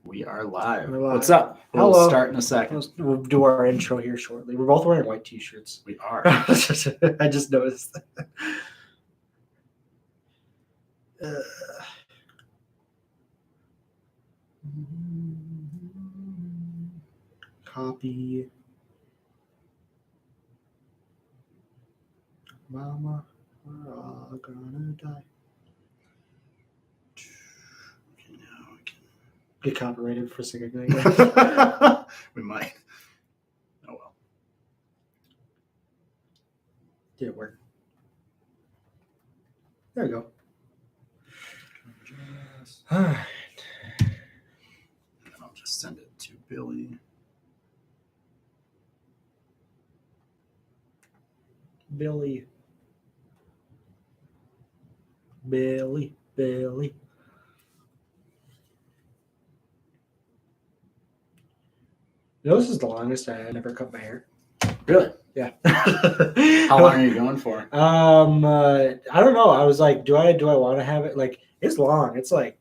We are live. We're live. What's up? Hello. We'll start in a second. We'll do our intro here shortly. We're both wearing white t-shirts. We are. I just noticed. Copy. Mama, we're all gonna die. Okay, now we can Get copyrighted for singing again. we might. Oh well. Did it work? There we go. All right. And I'll just send it to Billy. Billy. You know, this is the longest I never cut my hair. Really? Yeah. How long are you going for? I don't know. I was like, do I want to have it? Like, it's long. It's long.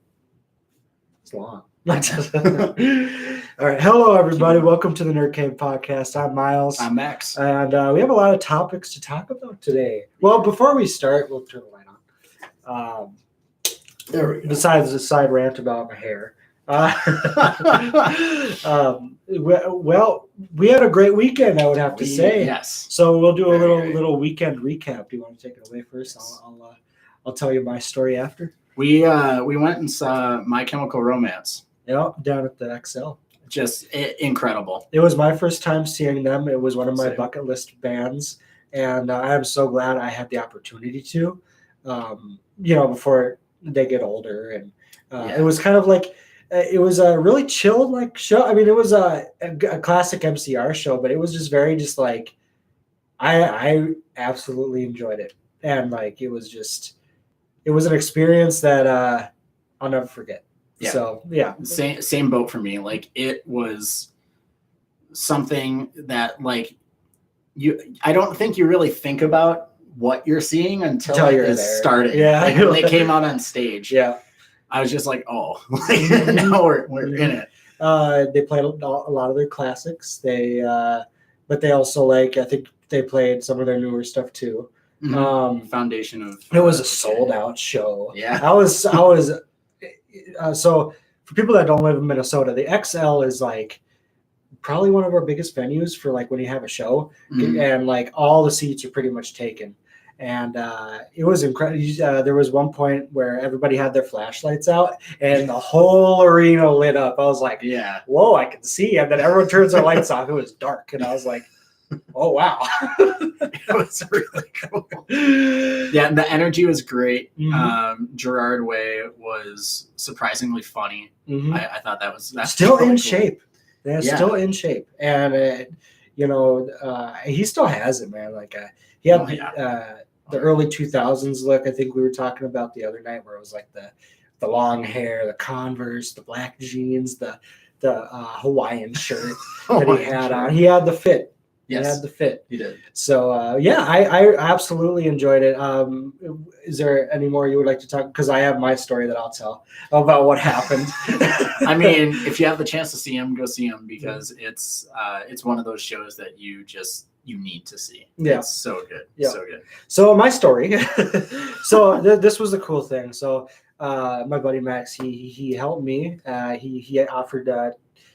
All right. Hello, everybody. Welcome to the Nerdkave podcast. I'm Miles. I'm Max. And we have a lot of topics to talk about today. Well, before we start, we'll turn the light on. There we go. Besides the side rant about my hair. Well, we had a great weekend, I would have to say. Yes. So we'll do a Very little weekend recap. Do you want to take it away first? Yes. I'll tell you my story after. We went and saw My Chemical Romance. Yeah, down at the XL. Just incredible. It was my first time seeing them. It was one of my Same. bucket list bands, and I am so glad I had the opportunity to. Before they get older, and It was kind of like. It was a really chill show. I mean, it was a classic MCR show, but it was just very like I absolutely enjoyed it, and it was an experience that I'll never forget. Yeah. So yeah, Same boat for me. It was something that I don't think you really think about what you're seeing until you're it there. started. Yeah. When they came out on stage. Yeah. I was just like, oh, now we're in it. They played a lot of their classics. But they also I think they played some of their newer stuff too. Mm-hmm. Foundation of. It was a sold out show. Yeah. I was. So for people that don't live in Minnesota, the XL is probably one of our biggest venues for when you have a show, and all the seats are pretty much taken. And it was incredible. There was one point where everybody had their flashlights out and the whole arena lit up. I was like, yeah, whoa, I can see. And then everyone turns their lights off. It was dark. And I was like, oh, wow. It was really cool. Yeah, the energy was great. Mm-hmm. Gerard Way was surprisingly funny. Mm-hmm. I thought that's still really in cool. shape. They're still in shape. And, he still has it, man. He had the early 2000s look. I think we were talking about the other night where it was the long hair, the Converse, the black jeans, the Hawaiian shirt that he had on. He had the fit. Yes, he had the fit. He did. So I absolutely enjoyed it. Is there any more you would like to talk? Because I have my story that I'll tell about what happened. I mean, if you have the chance to see him, go see him because it's one of those shows that you need to see. Yeah. It's so good. Yeah. So good. So my story. So this was a cool thing. So my buddy Max, he helped me. He offered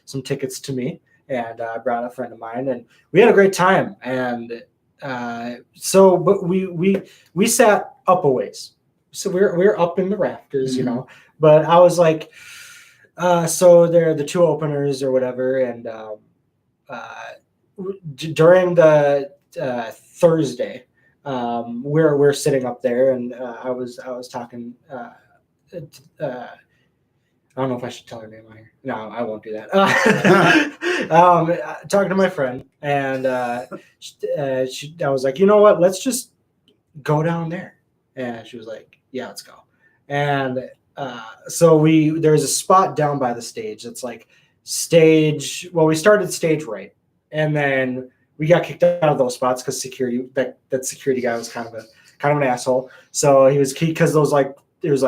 some tickets to me, and I brought a friend of mine, and we had a great time. And but we sat up a ways. So we're up in the rafters, Mm-hmm. But I was like, so they're the two openers or whatever, and during the Thursday, we're sitting up there, and I was talking. I don't know if I should tell her name on here. No, I won't do that. Talking to my friend, and I was like, you know what? Let's just go down there. And she was like, yeah, let's go. And so there's a spot down by the stage that's stage. Well, we started stage right, and then we got kicked out of those spots because that security guy was kind of an asshole. So he was because there was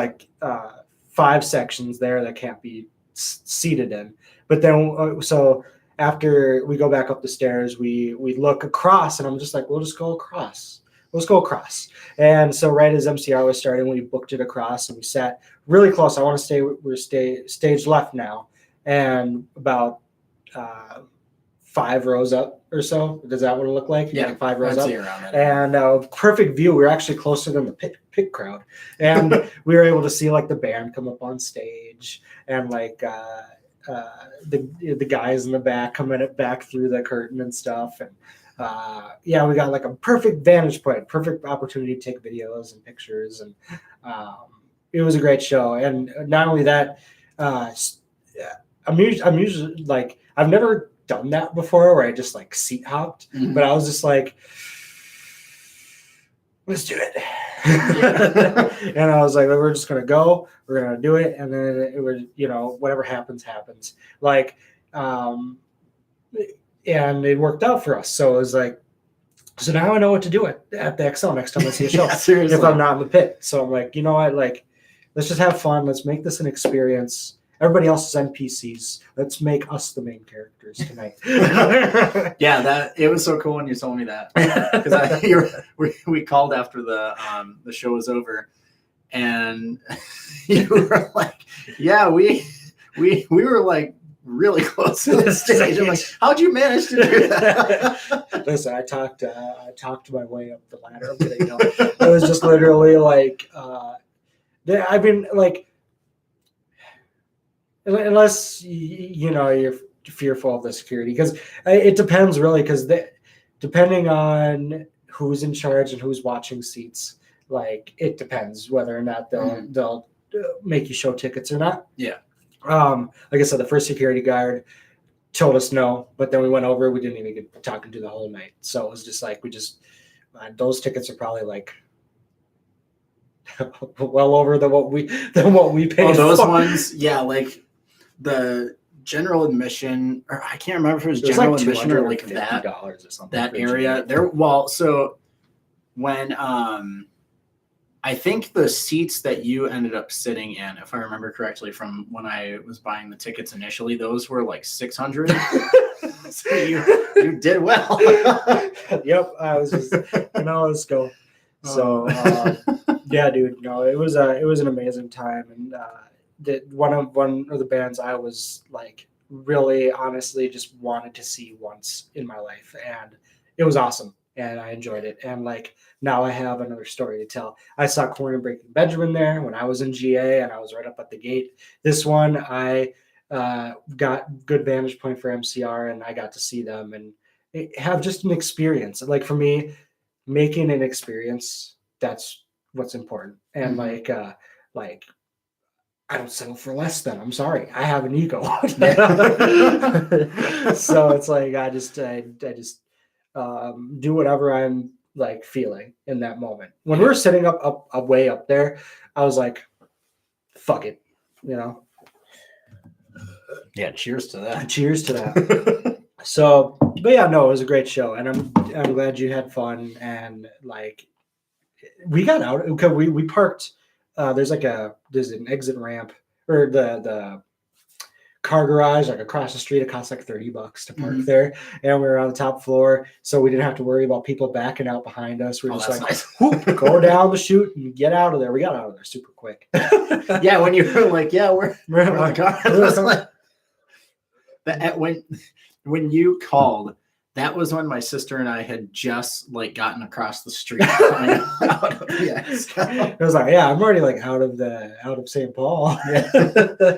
5 sections there that can't be seated in. But then so after we go back up the stairs, we look across, and I'm just like, we'll just go across. Let's go across. And so right as MCR was starting, we booked it across, and we sat really close. I want to we're stage left now, and about 5 rows up or so. Does that what it look like? Yeah, like 5 rows up. around that. And perfect view. We were actually closer than the pit crowd, and we were able to see like the band come up on stage, and like the guys in the back coming back through the curtain and stuff. And we got like a perfect vantage point, perfect opportunity to take videos and pictures, and it was a great show. And not only that, I'm usually like, I've never done that before where I just like seat hopped, but I was just like, let's do it. And I was like, we're just gonna go, we're gonna do it, and then it was, whatever happens. Like, and it worked out for us. So it was like, so now I know what to do at the XL next time I see a show. Seriously. If I'm not in the pit. So I'm like, you know what, like, let's just have fun. Let's make this an experience. Everybody else is NPCs. Let's make us the main characters tonight. Yeah, it was so cool when you told me that, because we called after the show was over, and you were like, "Yeah, we were like really close to the stage." I'm like, "How'd you manage to do that?" Listen, I talked my way up the ladder. I'm kidding. No, it was just literally like, I've been like. Unless you're fearful of the security, because it depends really, because depending on who's in charge and who's watching seats, like it depends whether or not they'll make you show tickets or not. Yeah. Like I said, the first security guard told us no, but then we went over. We didn't even get talking to the whole night, so it was just like those tickets are probably like well over what we paid. Oh, those ones, yeah, like. The general admission, or I can't remember if it was general like admission or like that or something. That area there. Well, so when I think the seats that you ended up sitting in, if I remember correctly, from when I was buying the tickets initially, those were like 600. So you did well. Yep, I was just let's go. So yeah, dude, no, it was an amazing time, and. That one of the bands I was like really honestly just wanted to see once in my life, and it was awesome, and I enjoyed it. And like now I have another story to tell. I saw Corn and Breaking Benjamin there when I was in GA, and I was right up at the gate. This one I got good vantage point for MCR, and I got to see them and have just an experience. Like for me, making an experience, that's what's important. And like I don't settle for less than. I'm sorry. I have an ego. So it's like I just do whatever I'm like feeling in that moment. When we were sitting up way up there, I was like, fuck it. Yeah, cheers to that. Cheers to that. So, but yeah, no, it was a great show, and I'm glad you had fun. And like we got out. Okay, we parked. There's an exit ramp, or the car garage like across the street. It costs like $30 to park there, and we were on the top floor, so we didn't have to worry about people backing out behind us. We were just like, nice. Whoop, go down the chute and get out of there. We got out of there super quick. Yeah, when you were like, yeah, we're in the car. It was like, when you called. That was when my sister and I had just like gotten across the street. Out of it was like, yeah, I'm already like out of St. Paul. Yeah.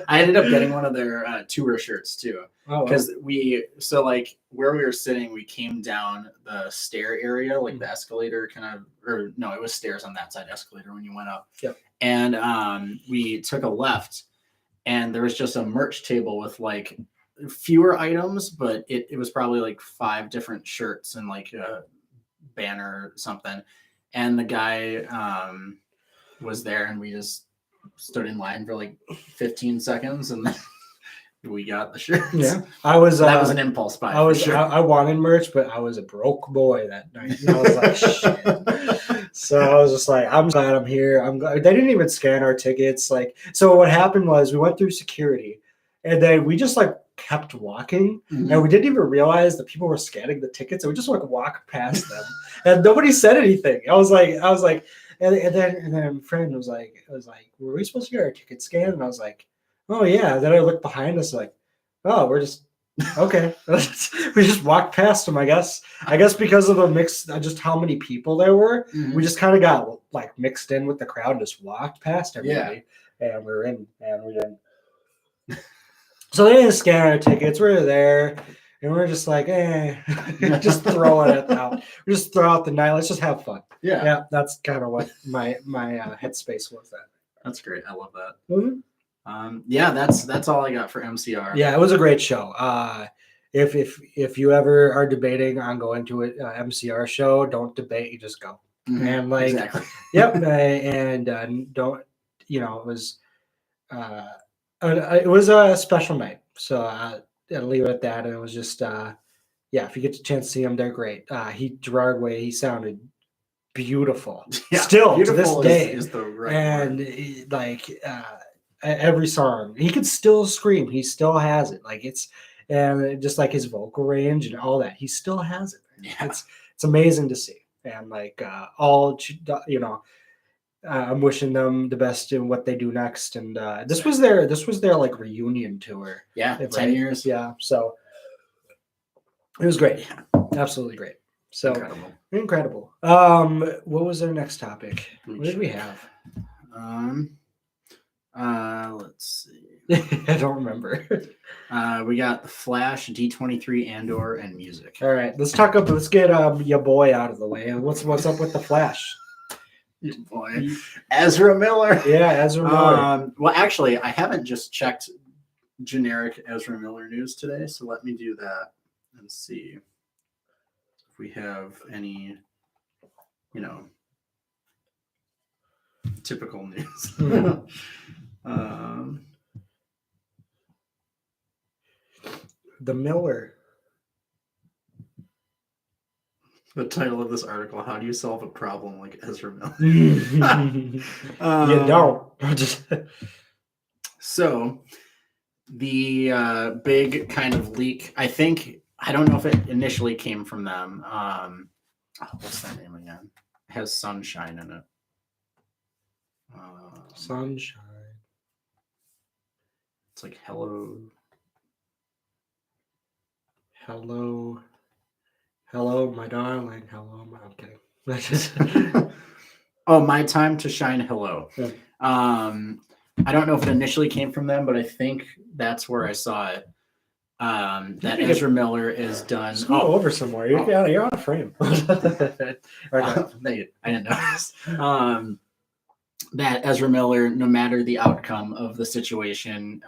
I ended up getting one of their tour shirts too, because so like where we were sitting, we came down the stair area, like the escalator it was stairs on that side, escalator when you went up. Yep. And we took a left, and there was just a merch table with like fewer items, but it was probably like 5 different shirts and like a banner or something. And the guy was there, and we just stood in line for like 15 seconds, and then we got the shirts. Yeah, that was an impulse buy. I wanted merch, but I was a broke boy that night. And I was like, shit. So I was just like, I'm glad I'm here. I'm glad they didn't even scan our tickets. Like, so what happened was we went through security. And then we just like kept walking, and we didn't even realize that people were scanning the tickets, and we just like walked past them, and nobody said anything. I was like, and then a friend was like, were we supposed to get our ticket scanned? And I was like, oh yeah. And then I looked behind us, like, oh, we're just okay. We just walked past them. I guess because of the mix, just how many people there were, we just kind of got like mixed in with the crowd and just walked past everybody, and we were in, and we didn't. So they didn't scan our tickets. We were there, and we are just like, just throw it out. We just throw out the night. Let's just have fun. Yeah. That's kind of what my headspace was. That's great. I love that. Mm-hmm. Yeah, that's all I got for MCR. Yeah, it was a great show. If you ever are debating on going to an MCR show, don't debate. You just go. Mm-hmm. And like, exactly. Yep. And don't, it was. It was a special night, so I'll leave it at that. And it was just, if you get the chance to see him, they're great. Gerard Way, he sounded beautiful, still beautiful to this day. Is the right and word. Every song, he could still scream. He still has it. Like and just like his vocal range and all that, he still has it. Yeah. It's amazing to see, and like I'm wishing them the best in what they do next. And this was their like reunion tour. Yeah, 10 years. Yeah, so it was great. Absolutely great. So incredible. What was our next topic? What did we have? Let's see. I don't remember. We got the Flash, D23, Andor, and music. All right, let's get your boy out of the way. What's up with the Flash? Boy, Ezra Miller. Yeah, Ezra Miller. Well, actually, I haven't just checked generic Ezra Miller news today, so let me do that and see if we have any, typical news. The Miller. The title of this article: How do you solve a problem like Ezra Miller? You don't. So the big kind of leak, I don't know if it initially came from them. What's that name again? It has Sunshine in it. Sunshine. It's like hello, my darling. Hello, I'm kidding. Oh, My Time to Shine. Hello. Yeah. I don't know if it initially came from them, but I think that's where I saw it. That Ezra Miller is done. Over somewhere. You're on a frame. I didn't notice. That Ezra Miller, no matter the outcome of the situation,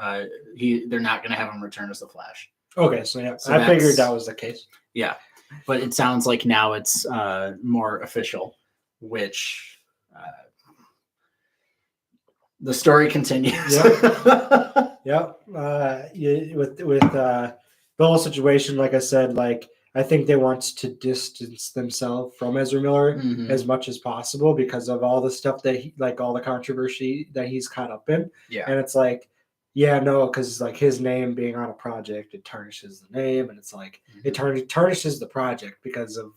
they're not going to have him return as the Flash. Okay, so I figured that was the case. Yeah, but it sounds like now it's more official, which the story continues. Yep. With the whole situation, like I said, like I think they want to distance themselves from Ezra Miller as much as possible because of all the stuff that all the controversy that he's caught up in. Yeah, and it's like, because like his name being on a project, it tarnishes the name, and it's like it tarnishes the project because of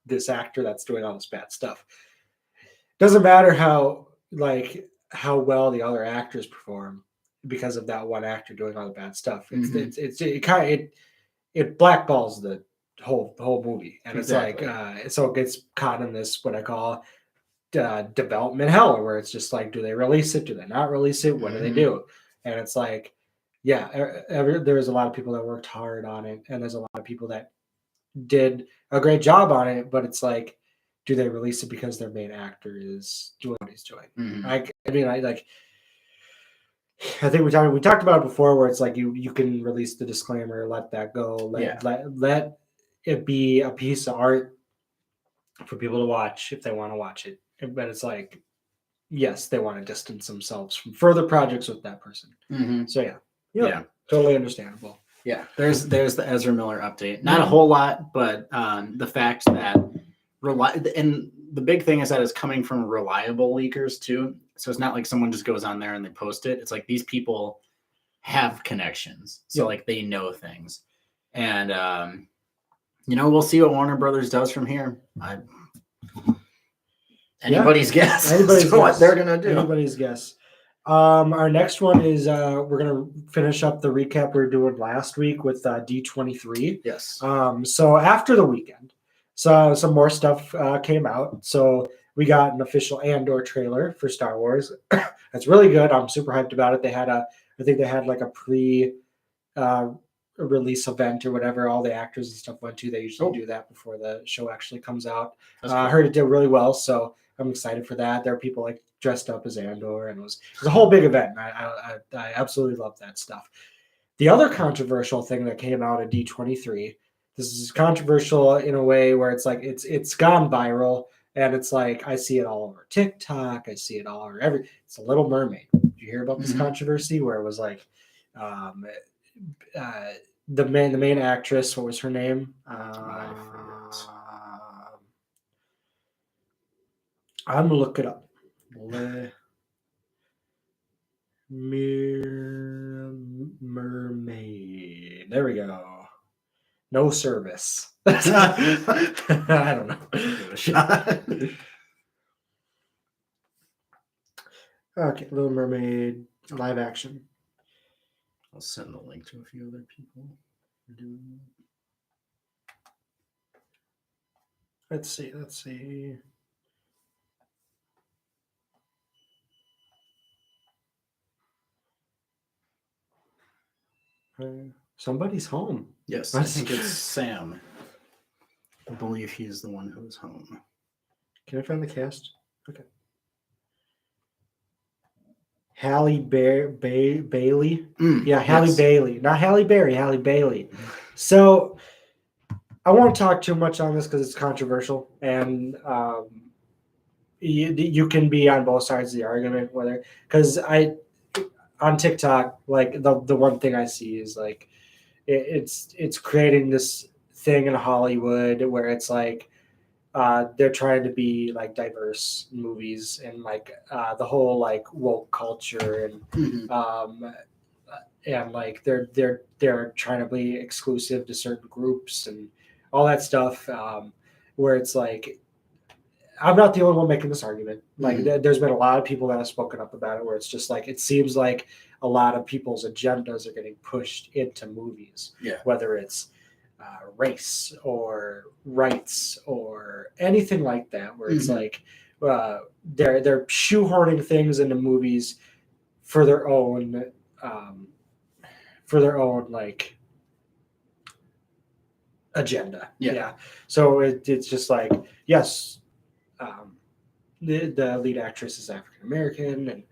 this actor that's doing all this bad stuff. Doesn't matter how well the other actors perform because of that one actor doing all the bad stuff. It blackballs the whole movie, and it's like so it gets caught in this what I call development hell, where it's just like, do they release it? Do they not release it? What do they do? And it's like, there's a lot of people that worked hard on it, and there's a lot of people that did a great job on it, but it's like, do they release it because their main actor is doing what he's doing? I think we talked about it before, where it's like you can release the disclaimer, let that go, let it be a piece of art for people to watch if they want to watch it. But it's like, yes, they want to distance themselves from further projects with that person. So totally understandable. Yeah, there's the Ezra Miller update. Not a whole lot, but the fact that and the big thing is that it's coming from reliable leakers too. So it's not like someone just goes on there and they post it. It's like these people have connections, so Yep. like they know things, and we'll see what Warner Brothers does from here. Anybody's guess Anybody's as to what guess. they're gonna do. Anybody's guess. Our next one is we're gonna finish up the recap we were doing last week with D23. Yes. So after the weekend, so some more stuff came out. So we got an official Andor trailer for Star Wars. That's really good. I'm super hyped about it. I think they had like a release event or whatever. All the actors and stuff went to. They usually do that before the show actually comes out. Cool. I heard it did really well, so I'm excited for that. There are people like dressed up as Andor, and it was a whole big event. I absolutely love that stuff. The other controversial thing that came out at D23, this is controversial in a way where it's like it's gone viral, and it's like I see it all over TikTok, I see it all over it's a Little Mermaid. Did you hear about this controversy where it was like the main actress, what was her name? I'm gonna look it up. Mermaid. There we go. No service. I don't know. Give it a shot. Okay, Little Mermaid live action. I'll send the link to a few other people who are doing that. Let's see. Somebody's home. Yes, I think it's Sam. I believe he's the one who's home. Can I find the cast? Okay. Halle Bailey. Yeah, Halle Bailey. Not Halle Berry, Halle Bailey. So I won't talk too much on this because it's controversial, and you can be on both sides of the argument, whether because on TikTok, like the one thing I see is like it's creating this thing in Hollywood where it's like they're trying to be like diverse in movies and like the whole like woke culture and like they're trying to be exclusive to certain groups and all that stuff where it's like I'm not the only one making this argument. Like there's been a lot of people that have spoken up about it where it's just like it seems like a lot of people's agendas are getting pushed into movies, whether it's race or rights or anything like that, where it's like they're shoehorning things into movies for their own like agenda. So it's just like yes, the lead actress is African American, and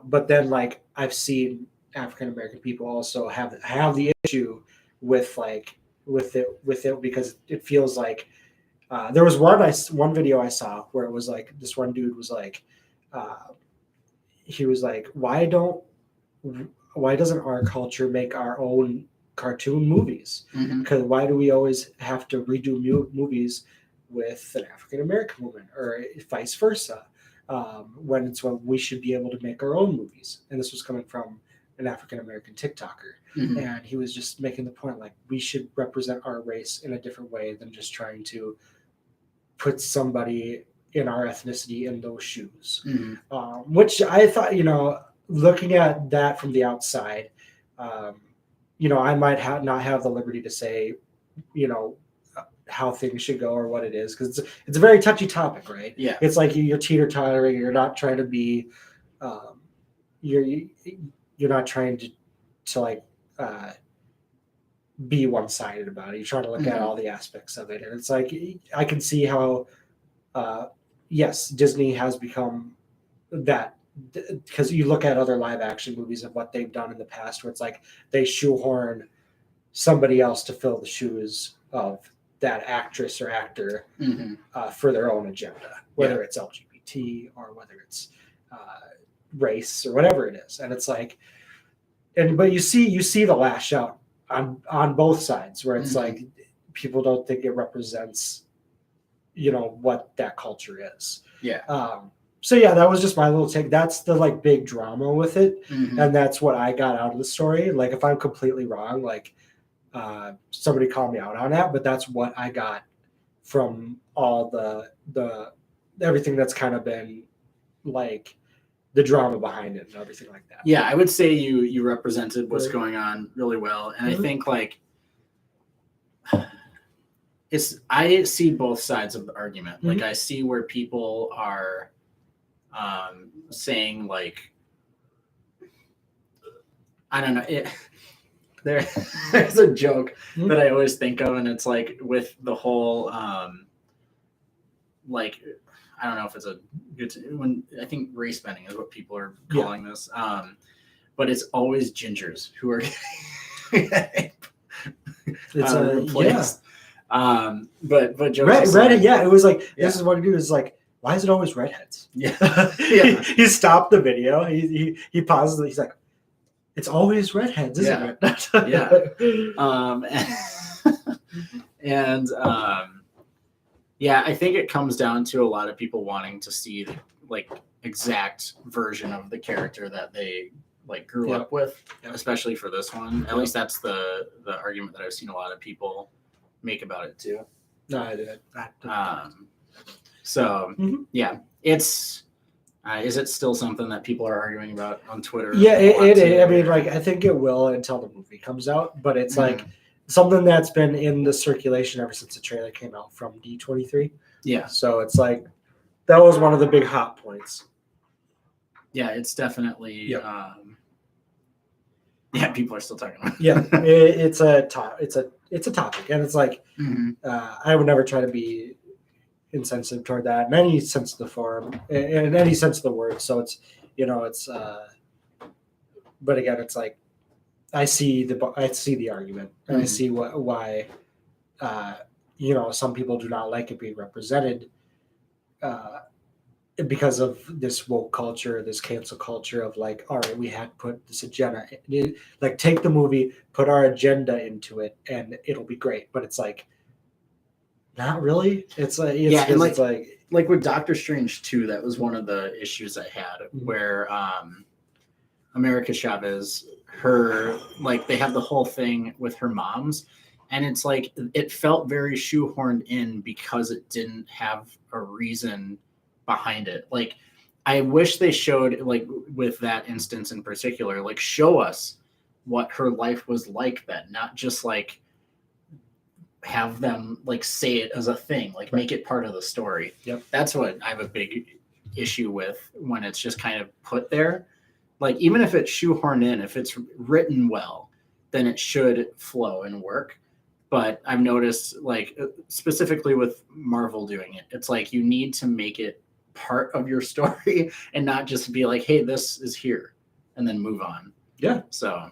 but then like I've seen African American people also have the issue with it because it feels like there was one video I saw where it was like this one dude was like he was like why doesn't our culture make our own cartoon movies? Because why do we always have to redo movies with an African American woman or vice versa when we should be able to make our own movies? And this was coming from an African American TikToker, and he was just making the point like we should represent our race in a different way than just trying to put somebody in our ethnicity in those shoes. Which I thought, looking at that from the outside, I might not have the liberty to say, how things should go or what it is, because it's a very touchy topic, right? Yeah, it's like you're teeter-tottering. You're not trying to be, you're not trying to like be one-sided about it. You're trying to look at all the aspects of it, and it's like I can see how, yes, Disney has become that, because you look at other live-action movies of what they've done in the past, where it's like they shoehorn somebody else to fill the shoes of that actress or actor for their own agenda, whether it's LGBT or whether it's race or whatever it is. And it's like, but you see the lash out on both sides, where it's like people don't think it represents, what that culture is. So yeah, that was just my little take. That's the like big drama with it, Mhm. and that's what I got out of the story. Like if I'm completely wrong, like somebody call me out on that, but that's what I got from all the everything that's kind of been like the drama behind it and everything like that. Yeah, I would say you represented what's Right. going on really well, and I Mhm. think like I see both sides of the argument. Like I see where people are saying like I don't know there's a joke that I always think of, and it's like with the whole like I don't know if it's a good when I think race bending is what people are calling this, but it's always gingers who are It's replaced. But red, yeah, it was like this is what it is like. Why is it always redheads? Yeah, he stopped the video. He pauses. He's like, it's always redheads, isn't it? And yeah, I think it comes down to a lot of people wanting to see the like exact version of the character that they like grew up with, especially for this one. At least that's the argument that I've seen a lot of people make about it too. No, I did. So yeah, it's is it still something that people are arguing about on Twitter? Yeah, I mean, like I think it will until the movie comes out, but it's like something that's been in the circulation ever since the trailer came out from D23. Yeah. So it's like that was one of the big hot points. Yeah, it's definitely. Yeah, people are still talking about it. Yeah, it's a topic, and it's like I would never try to be insensitive toward that in any sense of the form, in any sense of the word. So it's it's. But again, it's like I see the argument, and I see why some people do not like it being represented. Because of this woke culture, this cancel culture of like, all right, we had to put this agenda, like take the movie, put our agenda into it, and it'll be great. But it's like, not really. It's like, and it's like with Doctor Strange 2, that was one of the issues I had where America Chavez, her like they have the whole thing with her moms, and it's like it felt very shoehorned in because it didn't have a reason behind it. Like I wish they showed, like with that instance in particular, like show us what her life was like then, not just like have them like say it as a thing, like make it part of the story. That's what I have a big issue with when it's just kind of put there. Like even if it's shoehorned in, if it's written well, then it should flow and work. But I've noticed, like specifically with Marvel doing it, it's like you need to make it part of your story and not just be like, hey, this is here and then move on. So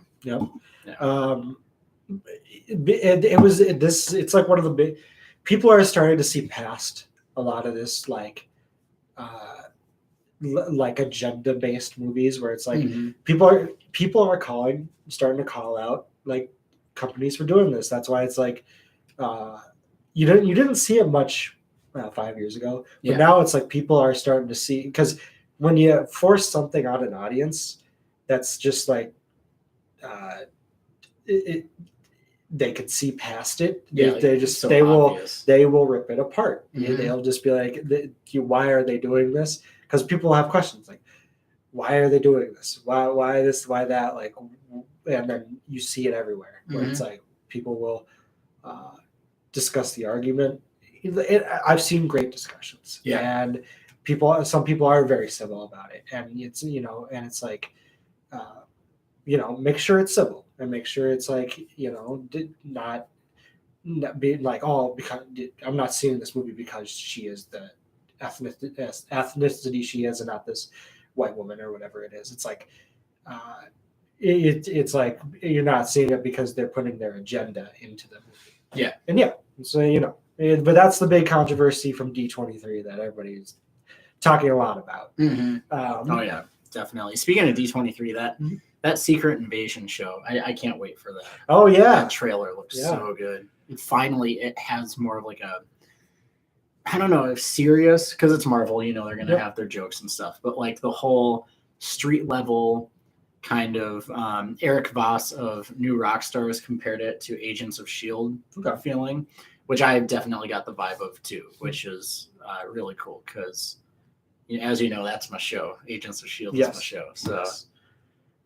it's like one of the big people are starting to see past a lot of this like agenda based movies where it's like people are starting to call out like companies for doing this. That's why it's like you didn't see it much 5 years ago, but now it's like people are starting to see, because when you force something on an audience, that's just like they could see past it. They will rip it apart. They'll just be like, why are they doing this? Because people have questions like, why are they doing this? Why this? Why that? Like, and then you see it everywhere where it's like people will discuss the argument. I've seen great discussions, and some people are very civil about it, and it's and it's like make sure it's civil and make sure it's like not be like, oh, because I'm not seeing this movie because she is the ethnicity she is and not this white woman or whatever it is. It's like it's like you're not seeing it because they're putting their agenda into the movie. So but that's the big controversy from D23 that everybody's talking a lot about. Oh yeah, definitely. Speaking of D23, that Secret Invasion show, I can't wait for that. Oh yeah, that trailer looks so good. And finally, it has more of like I don't know if serious, because it's Marvel, you know, they're going to Yep. have their jokes and stuff, but like the whole street level kind of Eric Voss of New Rockstars compared it to Agents of S.H.I.E.L.D. Okay. feeling, which I definitely got the vibe of too, which is really cool because, as you know, that's my show. Agents of S.H.I.E.L.D. is my show. So. Yes.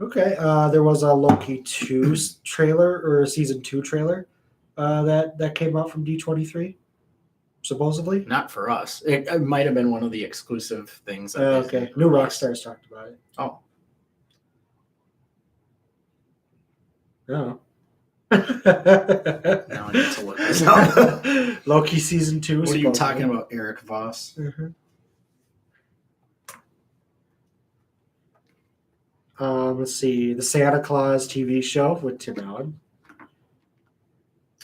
Okay. There was a Loki 2 trailer or season 2 trailer that came out from D23, supposedly. Not for us. It might have been one of the exclusive things. That Okay. New Rockstars talked about it. Oh. No. Now I need to look this up. Loki season 2. What are you talking about, Eric Voss? Mm-hmm. Let's see. The Santa Claus TV show with Tim Allen.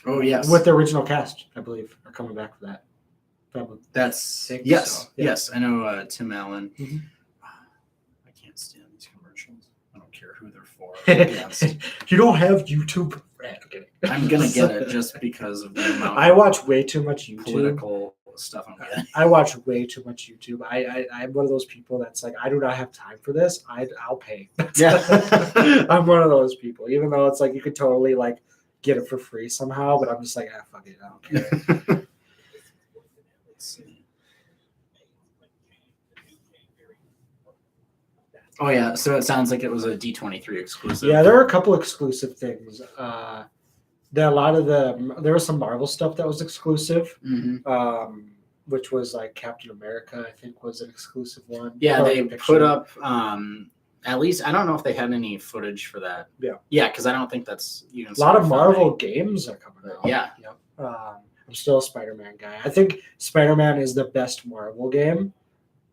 Oh, yes. With the original cast, I believe, are coming back for that. That's yes. So. Yeah. Yes, I know Tim Allen. Mm-hmm. I can't stand these commercials. I don't care who they're for. You don't have YouTube. I'm gonna get it just because of the amount. I watch way too much YouTube. Political stuff. I'm getting. I watch way too much YouTube. I'm one of those people that's like, I do not have time for this. I'll pay. Yeah. I'm one of those people. Even though it's like you could totally like get it for free somehow, but I'm just like, fuck it, I don't care. Let's see. Oh yeah, so it sounds like it was a D23 exclusive. Yeah, there were a couple exclusive things. There was some Marvel stuff that was exclusive, which was like Captain America, I think, was an exclusive one. Yeah, they put up at least, I don't know if they had any footage for that. Yeah, because I don't think that's even. A lot of Marvel games are coming out. Yeah. Yep. I'm still a Spider-Man guy. I think Spider-Man is the best Marvel game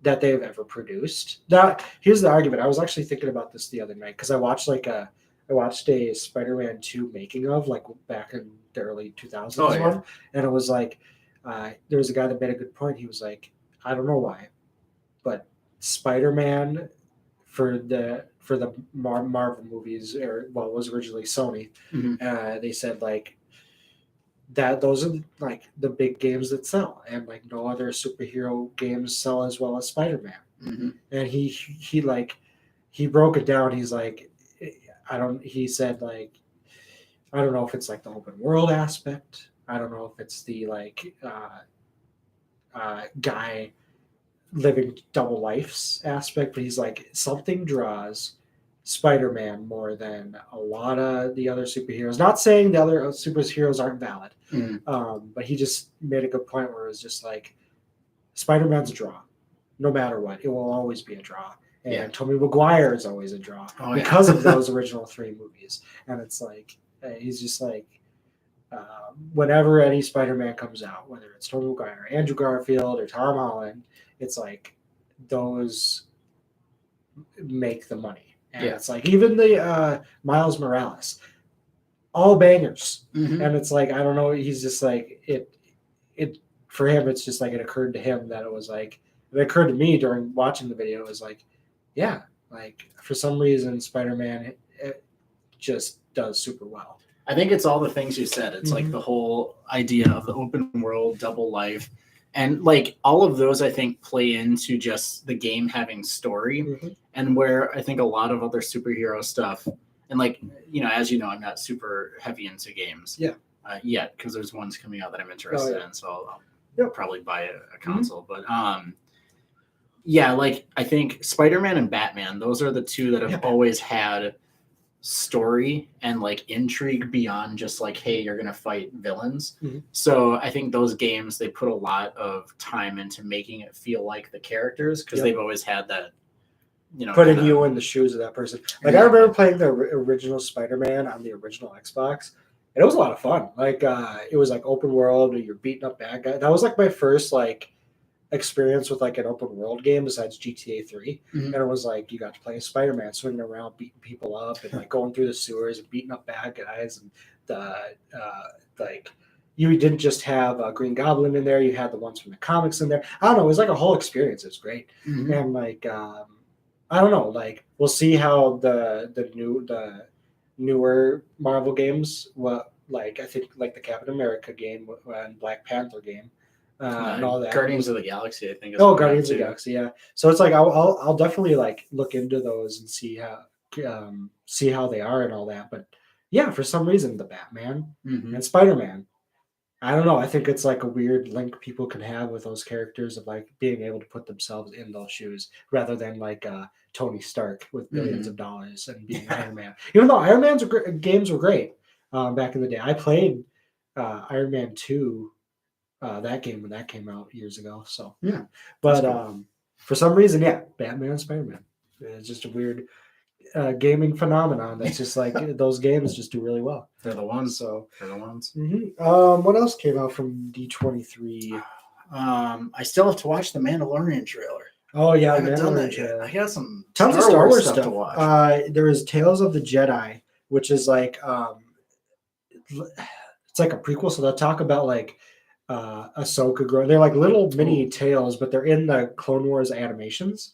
that they've ever produced. Now, here's the argument. I was actually thinking about this the other night because I watched a Spider-Man 2 making of, like back in the early 2000s and it was like there was a guy that made a good point. He was like, I don't know why, but Spider-Man for the Marvel movies, or well, it was originally Sony. They said like that those are like the big games that sell, and like no other superhero games sell as well as Spider-Man. And he broke it down. He's like, he said like, I don't know if it's like the open world aspect. I don't know if it's the like guy living double lives aspect, but he's like, something draws Spider-Man more than a lot of the other superheroes. Not saying the other superheroes aren't valid, but he just made a good point where it was just like, Spider-Man's a draw. No matter what, it will always be a draw. And Tobey Maguire is always a draw because of those original 3 movies. And it's like, he's just like, whenever any Spider-Man comes out, whether it's Tobey Maguire, Andrew Garfield, or Tom Holland, it's like those make the money. And it's like, even the Miles Morales, all bangers. And it's like, I don't know, he's just like, it for him, it's just like, it occurred to him that it was like, it occurred to me during watching the video, it was like, yeah, like for some reason, Spider-Man it just does super well. I think it's all the things you said. It's like the whole idea of the open world, double life. And like all of those, I think, play into just the game having story, and where I think a lot of other superhero stuff, and like, you know, as you know, I'm not super heavy into games yet, because there's ones coming out that I'm interested in, so I'll probably buy a console. But like I think Spider-Man and Batman, those are the two that have always had story and like intrigue beyond just like, hey, you're gonna fight villains. So I think those games, they put a lot of time into making it feel like the characters, because they've always had that, you know, putting you in the shoes of that person. Like I remember playing the original Spider-Man on the original Xbox, and it was a lot of fun. Like it was like open world, and you're beating up bad guys. That was like my first like experience with like an open world game besides GTA 3. And it was like, you got to play as Spider-Man, swinging around, beating people up, and like going through the sewers and beating up bad guys. And the like, you didn't just have a Green Goblin in there, you had the ones from the comics in there. I don't know, it was like a whole experience. It was great. And like I don't know, like we'll see how the newer Marvel games, like I think like the Captain America game and Black Panther game, and all that. Guardians of the Galaxy, I think. Is Oh, coming out Guardians of the too. Galaxy, yeah. So it's like I'll definitely like look into those and see how they are and all that. But yeah, for some reason, the Batman Mhm. and Spider-Man, I don't know. I think it's like a weird link people can have with those characters of like being able to put themselves in those shoes rather than like Tony Stark with billions of dollars and being Iron Man. Even though Iron Man's games were great back in the day, I played Iron Man 2, that game when that came out years ago. So Yeah, but cool. for some reason, yeah, Batman and Spider-Man. It's just a weird gaming phenomenon that's just like those games just do really well. They're the ones. So They're the ones. what else came out from D23? I still have to watch the Mandalorian trailer. Oh yeah, I haven't done Mandalorian that yet. trailer. I got some Tons of Star Wars stuff to watch. There is Tales of the Jedi, which is like it's like a prequel. So they'll talk about like Ahsoka growing. They're like little mini tales, but they're in the Clone Wars animations.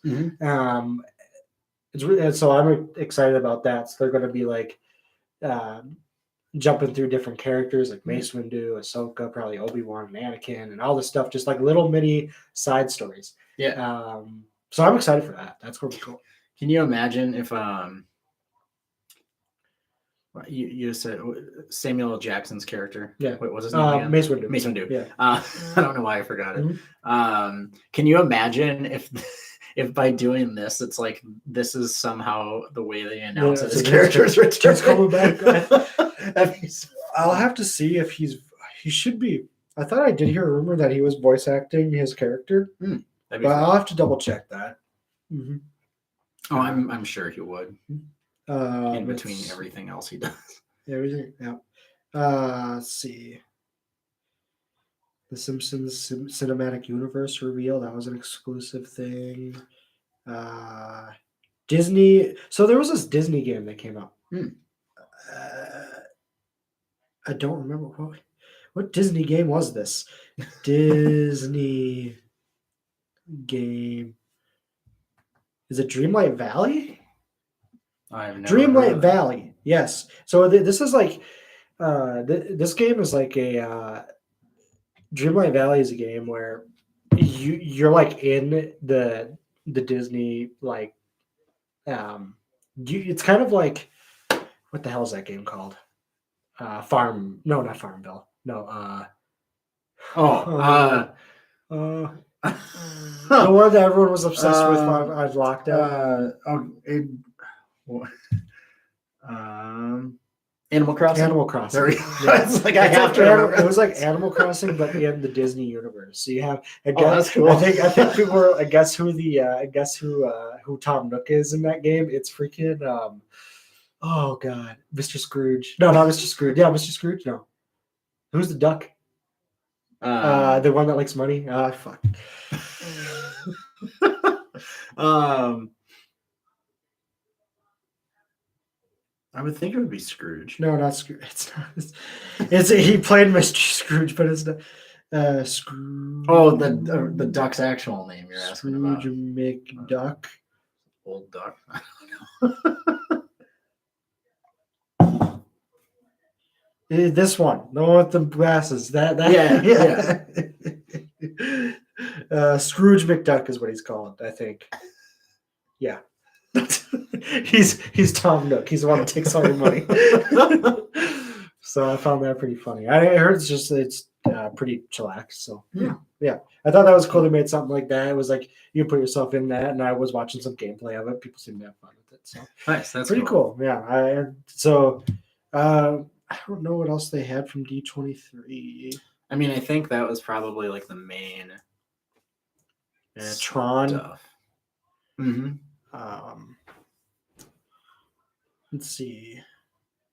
So I'm excited about that. So they're going to be like jumping through different characters like Mace Windu, Ahsoka, probably Obi-Wan and Anakin, and all this stuff, just like little mini side stories. Yeah. So I'm excited for that. That's going to be cool. Can you imagine if you said Samuel L. Jackson's character? Yeah. Wait, what's his name again? Mace Windu. Mace Windu. Yeah. I don't know why I forgot it. Can you imagine if by doing this, it's like this is somehow the way they announce it, his character's return? He's coming back. I'll have to see if he should be. I thought I did hear a rumor that he was voice acting his character, but I'll have to double check that. Oh, I'm sure he would. In between everything else he does. Everything, yeah. Let's see. The Simpsons Cinematic Universe reveal. That was an exclusive thing. Disney. So there was this Disney game that came out. I don't remember what Disney game was this. Disney game. Is it Dreamlight Valley? Dreamlight Valley. Yes. So this is like this game is like a Dreamlight Valley is a game where you're like in the Disney like it's kind of like, what the hell is that game called? Not Farmville. No. The one that everyone was obsessed with on lockdown. Animal Crossing. Animal Crossing. There we go. It's like I have to remember. It was like Animal Crossing, but in the Disney universe. So you have. That's cool. I think people were. Guess who Tom Nook is in that game? It's freaking. Oh God, Mr. Scrooge. No, not Mr. Scrooge. Yeah, Mr. Scrooge. No. Who's the duck? The one that likes money. Fuck. I would think it would be Scrooge. No, not Scrooge. It's not. He played Mr. Scrooge, but it's not Scrooge. Oh, the duck's actual name you're asking about. Scrooge McDuck. Old duck. This one, the one with the glasses. That yeah. Scrooge McDuck is what he's called, I think. Yeah. he's Tom Nook. He's the one that takes all your money. So I found that pretty funny. I heard it's pretty chillax. So yeah. I thought that was cool. They made something like that. It was like you put yourself in that, and I was watching some gameplay of it. People seem to have fun with it. So nice. That's pretty cool. Yeah. I don't know what else they had from D23. I mean, I think that was probably like the main Tron stuff. Let's see.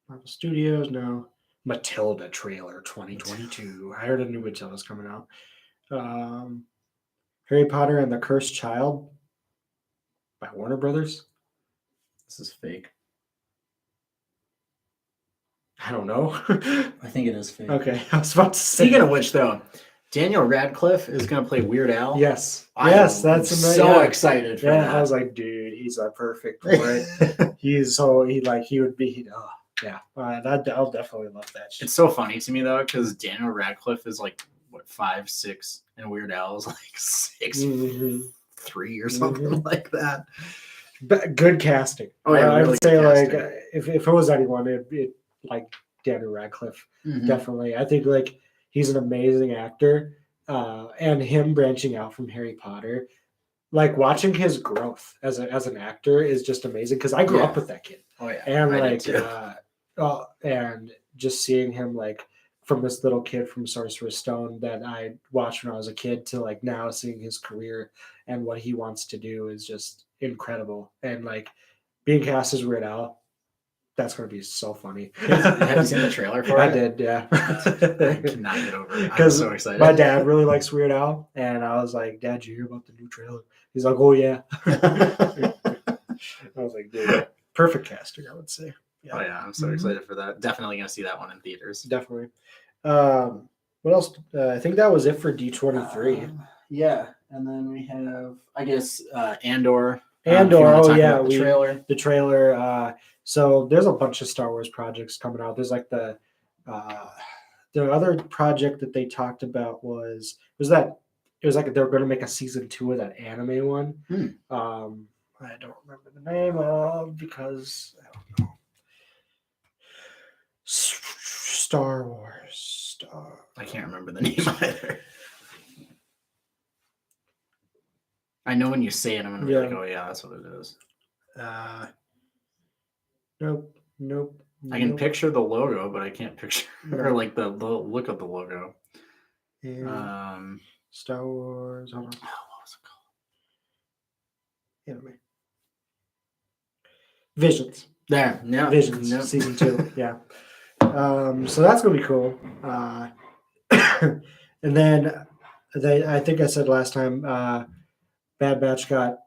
Marvel Studios, no. Matilda trailer 2022. I heard a new Matilda's coming out. Harry Potter and the Cursed Child by Warner Brothers. This is fake. I don't know. I think it is fake. Okay, I was about to say. Speaking of which, though, Daniel Radcliffe is going to play Weird Al. Yes, that's so excited for that. I was like, dude, he's perfect for it. He would be. I'll definitely love that shit. It's so funny to me though, because Daniel Radcliffe is like what 5'6", and Weird Al is like 6'3" Mhm. or something like that. But good casting. Oh, yeah, I really would say good like casting. if it was anyone, it like Daniel Radcliffe. Mhm. Definitely, I think like he's an amazing actor, and him branching out from Harry Potter, like watching his growth as an actor is just amazing because I grew up Yeah. with that kid, Oh yeah, and I did like too. and just seeing him like from this little kid from Sorcerer's Stone that I watched when I was a kid to like now seeing his career and what he wants to do is just incredible. And like being cast as Weird Al, that's going to be so funny. Have you seen the trailer for I it? did, yeah. I cannot get over it. I'm Because so excited. my dad really likes Weird Al, and I was like, "Dad, did you hear about the new trailer?" He's like, "Oh yeah." I was like, "Dude, perfect casting, I would say." Oh yeah, I'm so excited for that. Definitely gonna see that one in theaters. Definitely. What else? I think that was it for D23. Yeah, and then we have, I guess, Andor. Andor, the trailer. the trailer. So there's a bunch of Star Wars projects coming out. There's like the other project that they talked about was that it was like they were going to make a season 2 of that anime one. I don't remember the name of because I don't know. Star Wars. I can't remember the name either. I know when you say it, I'm gonna be like, oh yeah, that's what it is. Nope. I can picture the logo, but I can't picture or like the look of the logo. Star Wars. What was it called? Anime. Visions. There, yeah. Visions, Yep. season 2. Yeah. So that's gonna be cool. And then I think I said last time, Bad Batch got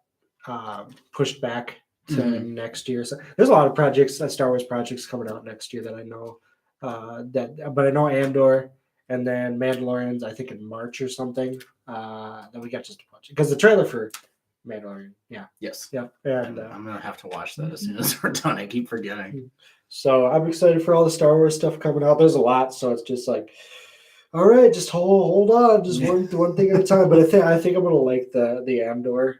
pushed back to next year. So there's a lot of projects, Star Wars projects coming out next year that I know. But I know Andor, and then Mandalorian's I think in March or something. Then we got just a bunch because the trailer for Mandalorian, yeah, yes, yep, and I'm gonna have to watch that as soon as we're done. I keep forgetting. So I'm excited for all the Star Wars stuff coming out. There's a lot, so it's just like, all right, just hold on, just one thing at a time. But I think I'm gonna like the Andor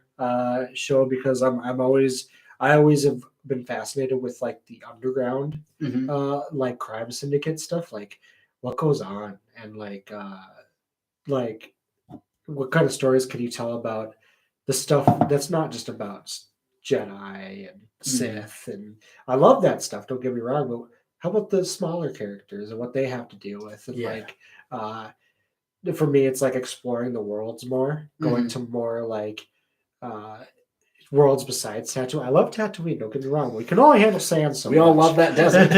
show because I always have been fascinated with like the underground, like crime syndicate stuff, like what goes on and like what kind of stories can you tell about the stuff that's not just about Jedi and Sith, and I love that stuff. Don't get me wrong, but how about the smaller characters and what they have to deal with? And like, for me, it's like exploring the worlds more, going to more like worlds besides Tatooine. I love Tatooine. Don't get me wrong. We can only handle sand so much. We all love that desert.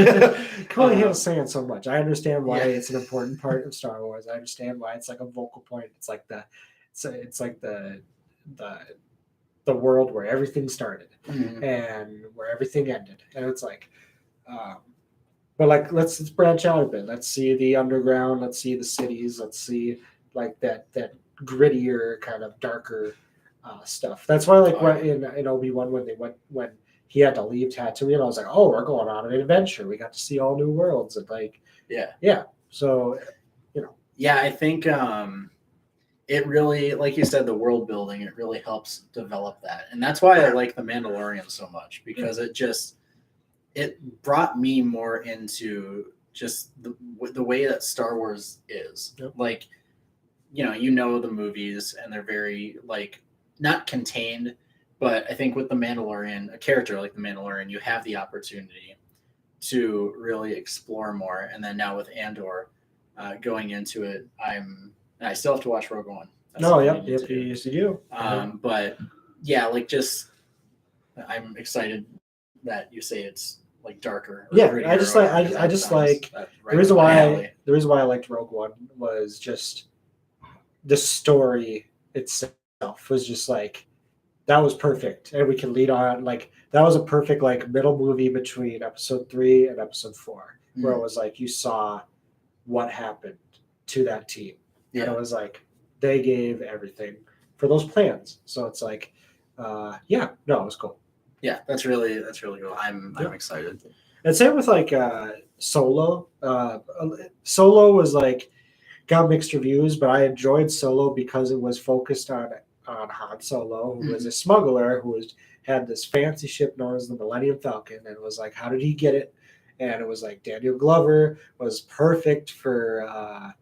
Can only handle sand so much. I understand why it's an important part of Star Wars. I understand why it's like a vocal point. It's like it's like the world where everything started and where everything ended, and it's like, but like let's branch out a bit. Let's see the underground. Let's see the cities. Let's see like that grittier kind of darker stuff. That's why like in Obi-Wan when he had to leave Tatooine, I was like, oh, we're going on an adventure. We got to see all new worlds and like yeah. So I think it really, like you said, the world building, it really helps develop that. And that's why I like The Mandalorian so much, because it brought me more into just the way that Star Wars is. Like, the movies, and they're very, like, not contained, but I think with The Mandalorian, a character like The Mandalorian, you have the opportunity to really explore more. And then now with Andor going into it, I still have to watch Rogue One. Yep, yes you do. But yeah, like just I'm excited that you say it's like darker. I just like the reason why I liked Rogue One was just the story itself was just like that was perfect, and we can lead on like that was a perfect like middle movie between episode 3 and episode 4, where it was like you saw what happened to that team. And it was like they gave everything for those plans. So it's like, it was cool. Yeah, that's really cool. I'm excited. And same with like Solo. Solo was like got mixed reviews, but I enjoyed Solo because it was focused on Han Solo, who was a smuggler who had this fancy ship known as the Millennium Falcon, and it was like, how did he get it? And it was like Daniel Glover was perfect for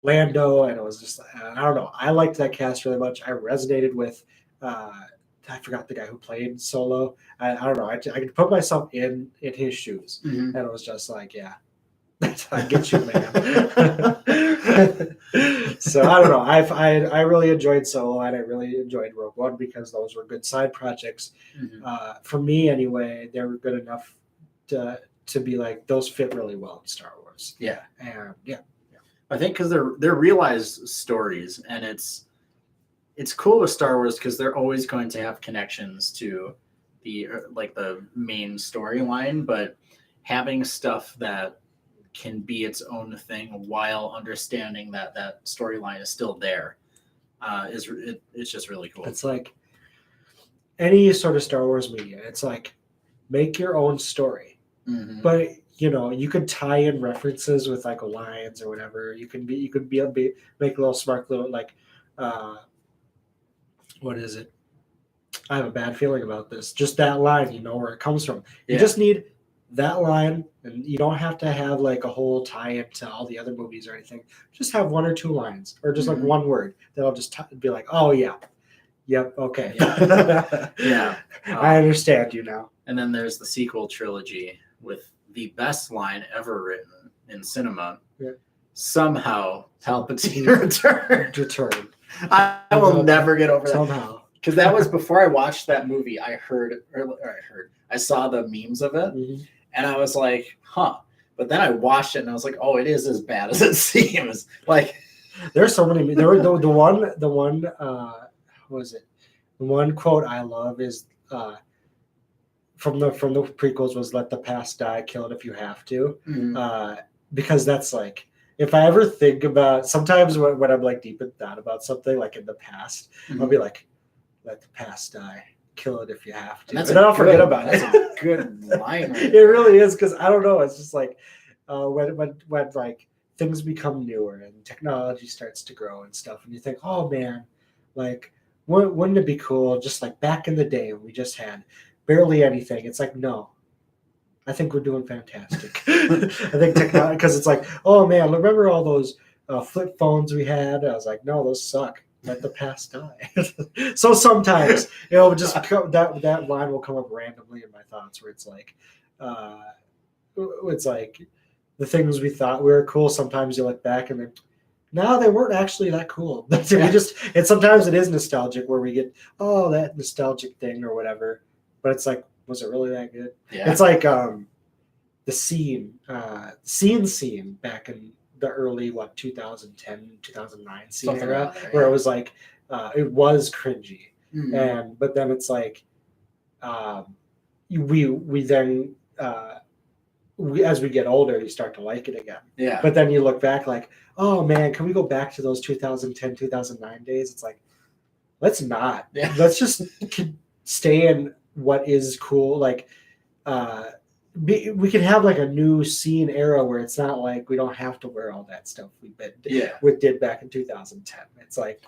Lando, and it was just I don't know. I liked that cast really much. I resonated with I forgot the guy who played Solo. I don't know. I could put myself in his shoes, and it was just like, yeah, I get you, man. So I don't know. I really enjoyed Solo, and I really enjoyed Rogue One because those were good side projects. For me, anyway, they were good enough to be like those fit really well in Star Wars. Yeah, and yeah. I think because they're realized stories, and it's cool with Star Wars because they're always going to have connections to the main storyline, but having stuff that can be its own thing while understanding that storyline is still there it's just really cool. It's like any sort of Star Wars media. It's like make your own story, but you could tie in references with like lines or whatever. You could be make a little smart little like what is it? I have a bad feeling about this. Just that line, you know where it comes from. You just need that line, and you don't have to have like a whole tie-in to all the other movies or anything. Just have one or two lines, or just like one word that'll just be like, oh yeah, yep, okay, yeah. I understand you now. And then there's the sequel trilogy with the best line ever written in cinema. Yeah. Somehow Palpatine returned. I will never get over that. Somehow. Because that was before I watched that movie. I saw the memes of it, and I was like, huh. But then I watched it, and I was like, oh, it is as bad as it seems. Like, there's so many. There were the one. What was it? The one quote I love is from the prequels was "Let the past die, kill it if you have to," because that's like. If I ever think about, sometimes when I'm like deep in thought about something like in the past, I'll be like, let the past die, kill it if you have to. And then I'll forget about it. That's a good line. Right it really is, because I don't know. It's just like when like things become newer and technology starts to grow and stuff, and you think, oh man, like wouldn't it be cool? Just like back in the day when we just had barely anything. It's like, no. I think we're doing fantastic. I think technology, because it's like, oh man, remember all those flip phones we had? I was like, no, those suck. Let the past die. So sometimes, just that line will come up randomly in my thoughts, where it's like the things we thought were cool. Sometimes you look back and then, no, they weren't actually that cool. And sometimes it is nostalgic, where we get, oh, that nostalgic thing or whatever. But it's like, was it really that good? Yeah. It's like the scene back in the early 2010, 2009 scene Something era, there, where it was like it was cringy, but then it's like we then as we get older, you start to like it again. Yeah. But then you look back like, oh man, can we go back to those 2010, 2009 days? It's like, let's not. Yeah. Let's just stay in what is cool. Like we can have like a new scene era where it's not like we don't have to wear all that stuff we did back in 2010. It's like,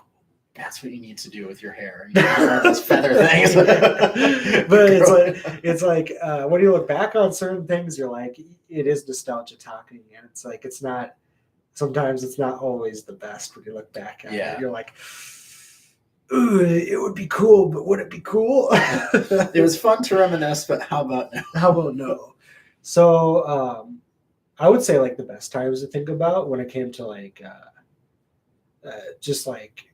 that's what you need to do with your hair. You have those feather things. But it's like when you look back on certain things, you're like, it is nostalgia talking, and it's like sometimes it's not always the best when you look back at it. You're like, ooh, it would be cool, but would it be cool? It was fun to reminisce, but how about no? How about no? So I would say like the best times to think about when it came to like just like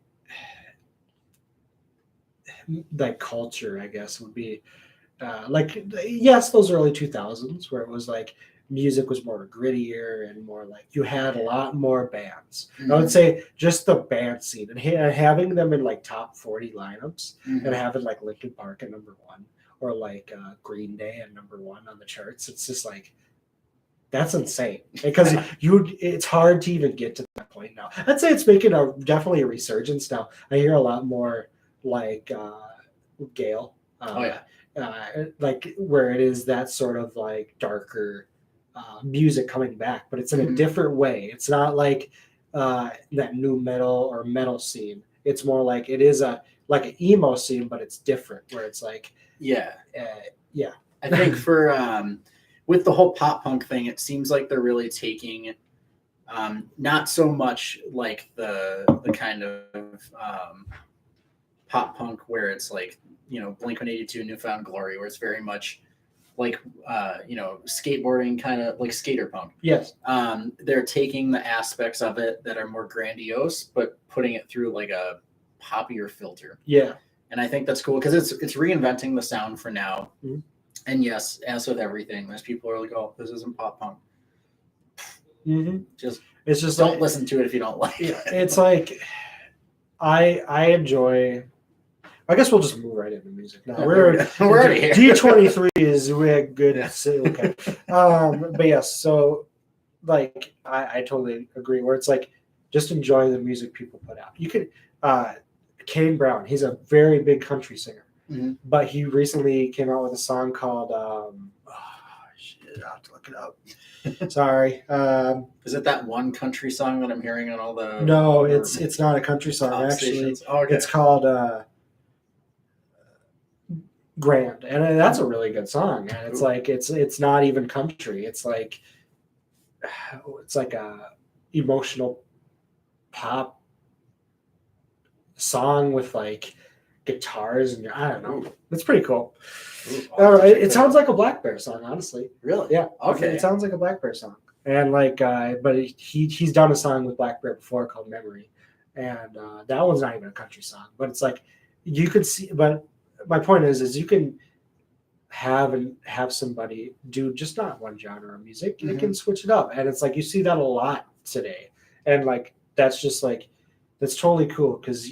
culture, I guess, would be yes, those early 2000s where it was like music was more grittier and more like you had a lot more bands. I would say just the band scene and having them in like top 40 lineups and having like Linkin Park at number 1 or like Green Day at number 1 on the charts. It's just like, that's insane, because it's hard to even get to that point now. I'd say it's making definitely a resurgence now. I hear a lot more like Gale, like where it is that sort of like darker music coming back, but it's in a different way. It's not like that new metal or metal scene. It's more like it is a like an emo scene, but it's different. Where it's like yeah. yeah. I think for with the whole pop punk thing, it seems like they're really taking not so much like the kind of pop punk where it's like, you know, Blink-182, Newfound Glory, where it's very much like you know, skateboarding, kind of like skater punk. Yes. They're taking the aspects of it that are more grandiose, but putting it through like a poppier filter. Yeah. And I think that's cool because it's reinventing the sound for now. Mm-hmm. And yes, as with everything, there's people who are like, "Oh, this isn't pop punk." Mm-hmm. It's just don't listen to it if you don't like it. It's like I enjoy. I guess we'll just move right into music now. We're already here. D23 is we're good. Yeah. Okay. But yes, so like I totally agree. Where it's like just enjoy the music people put out. You could Kane Brown. He's a very big country singer, but he recently came out with a song called shit. I have to look it up. Sorry. Is it that one country song that I'm hearing on all the? No, it's not a country song actually. Oh, okay. It's called Grand, and that's a really good song. And it's like it's not even country. It's like a emotional pop song with like guitars and I don't know. It's pretty cool. It sounds like a Black Bear song, honestly. Really? Yeah. Okay. It sounds like a Black Bear song, and like, but he's done a song with Black Bear before called Memory, and that one's not even a country song, but it's like you could see. But my point is you can have somebody do just not one genre of music. They can switch it up, and it's like you see that a lot today, and like that's just like that's totally cool because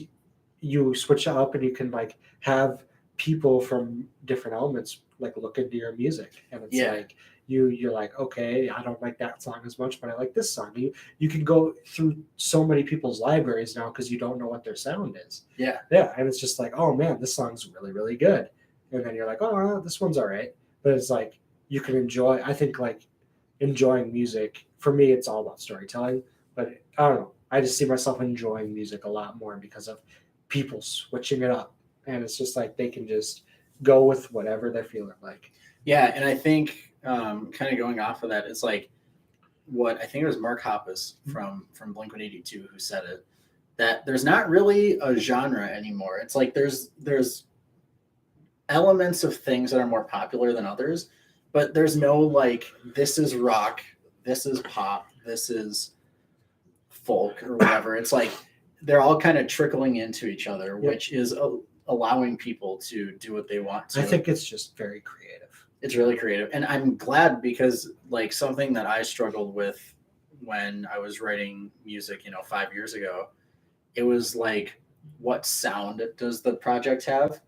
you switch it up and you can like have people from different elements like look into your music, and it's like you're like, okay, I don't like that song as much, but I like this song. You can go through so many people's libraries now because you don't know what their sound is. Yeah, and it's just like, oh man, this song's really really good, and then you're like, oh, this one's all right, but it's like you can enjoy. I think like enjoying music for me, it's all about storytelling, but I don't know. I just see myself enjoying music a lot more because of people switching it up, and it's just like they can just go with whatever they're feeling like. Yeah, and I think kind of going off of that, it's like what I think it was Mark Hoppus from Blink-182 who said it, that there's not really a genre anymore. It's like there's elements of things that are more popular than others, but there's no like this is rock, this is pop, this is folk or whatever. It's like they're all kind of trickling into each other, which is allowing people to do what they want to. I think it's just very creative. It's really creative. And I'm glad because like something that I struggled with when I was writing music, 5 years ago, it was like, what sound does the project have?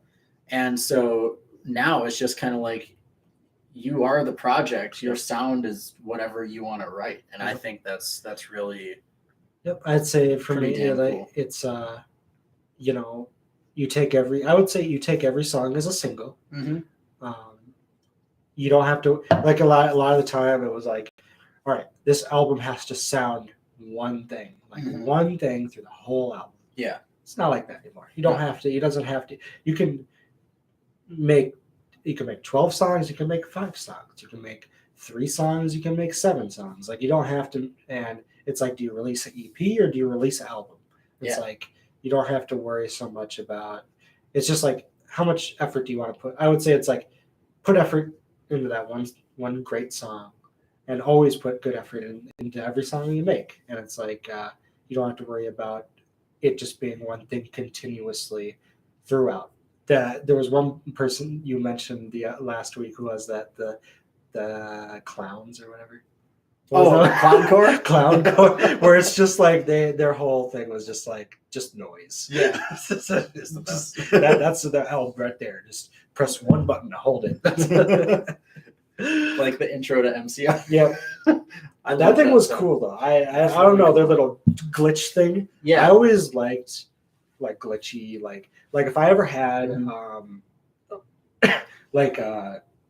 And so now it's just kind of like, you are the project. Your sound is whatever you want to write. And I think that's really... Yep, I'd say for me, like cool. It's you take every song as a single. You don't have to like a lot of the time. It was like, all right, this album has to sound one thing, like one thing through the whole album. Yeah, it's not like that anymore. You don't have to. It doesn't have to. You can make 12 songs. You can make 5 songs. You can make 3 songs. You can make 7 songs. Like you don't have to. And it's like, do you release an EP or do you release an album? It's like you don't have to worry so much about. It's just like how much effort do you want to put? I would say it's like put effort into that one great song, and always put good effort into every song you make. And it's like you don't have to worry about it just being one thing continuously throughout. There was one person you mentioned the last week who was that the clowns or whatever. Clowncore? Clowncore, where it's just like their whole thing was just noise. Yeah, that's the album right there. Just press one button to hold it. Like the intro to MCR. Yeah, that thing was cool though. I don't know their little glitch thing. Yeah, I always liked like glitchy like if I ever had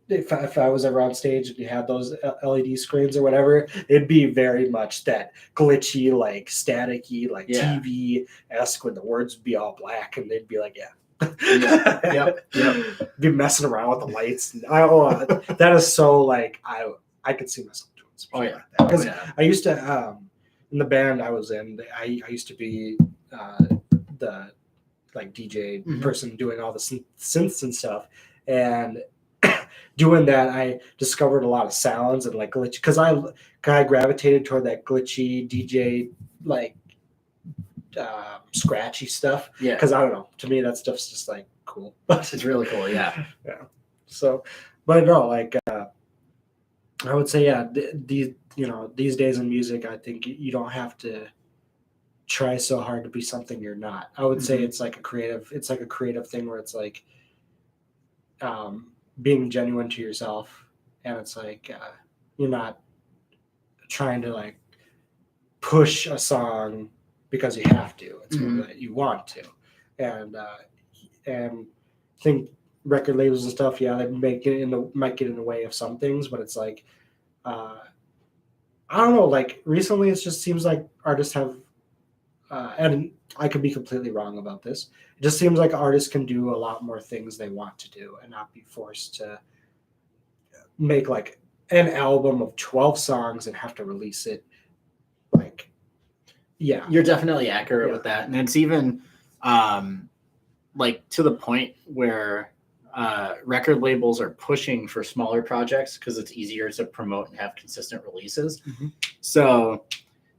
if I was ever on stage and you had those LED screens or whatever, it'd be very much that glitchy, like staticky, like Yeah. TV-esque when the words would be all black and they'd be like, Yep. be messing around with the lights. And that is so like I could see myself doing something like that. Because I used to in the band I was in, I used to be the like DJ person doing all the synths and stuff, and doing that I discovered a lot of sounds and like glitch because I gravitated toward that glitchy DJ like scratchy stuff. Yeah, because I don't know, to me that stuff's just like cool. It's really cool. Yeah. So, but no, like I would say, these days in music, I think you don't have to try so hard to be something you're not. I would say it's like a creative thing where it's like being genuine to yourself, and it's like you're not trying to like push a song because you have to. It's more that you want to, and I think record labels and stuff, they might get in the way of some things, but it's like I don't know. Like recently, it just seems like artists have, and I could be completely wrong about this. It just seems like artists can do a lot more things they want to do and not be forced to make like an album of 12 songs and have to release it. Like, yeah, you're definitely accurate with that, and it's even like to the point where record labels are pushing for smaller projects because it's easier to promote and have consistent releases. So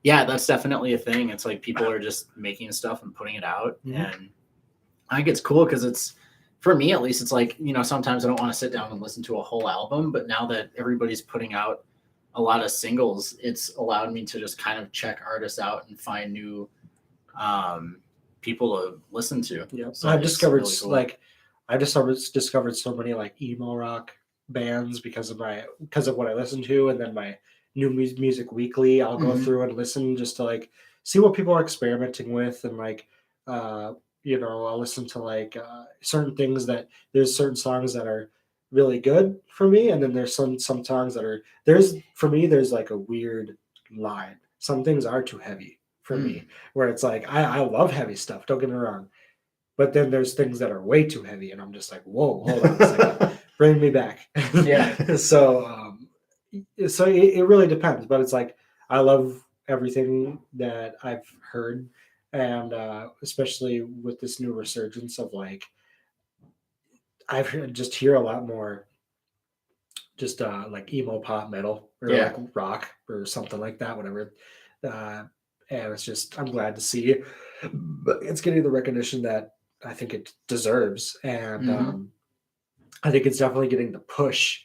yeah, that's definitely a thing. It's like people are just making stuff and putting it out, and I think it's cool because it's, for me at least, it's like, sometimes I don't want to sit down and listen to a whole album, but now that everybody's putting out a lot of singles, it's allowed me to just kind of check artists out and find new people to listen to. Yeah, so I've discovered really cool. I just discovered so many like emo rock bands because of what I listen to, and then my new music weekly, I'll go through and listen just to like see what people are experimenting with, and like I'll listen to like certain things that there's certain songs that are really good for me, and then there's some songs that are there's like a weird line. Some things are too heavy for me, where it's like I love heavy stuff, don't get me wrong, but then there's things that are way too heavy, and I'm just like, whoa, hold on a second, bring me back. So it really depends, but it's like I love everything that I've heard, and especially with this new resurgence of like I've just hear a lot more just like emo pop metal or like rock or something like that, whatever. And it's just, I'm glad to see it's getting the recognition that I think it deserves. And I think it's definitely getting the push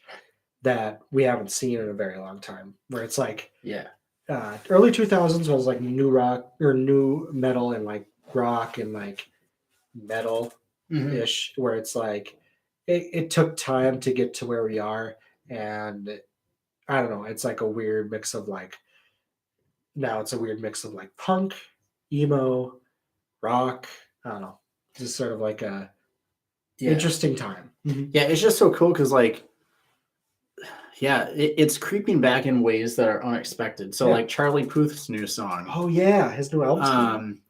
that we haven't seen in a very long time, where it's like, early 2000s was like new rock or new metal and like rock and like metal-ish, where it's like, it took time to get to where we are. And I don't know, it's like a weird mix of like, now it's a weird mix of like punk, emo, rock. I don't know. Just sort of like a interesting time. Yeah, it's just so cool because like, it's creeping back in ways that are unexpected. So like Charlie Puth's new song. Oh yeah, his new album.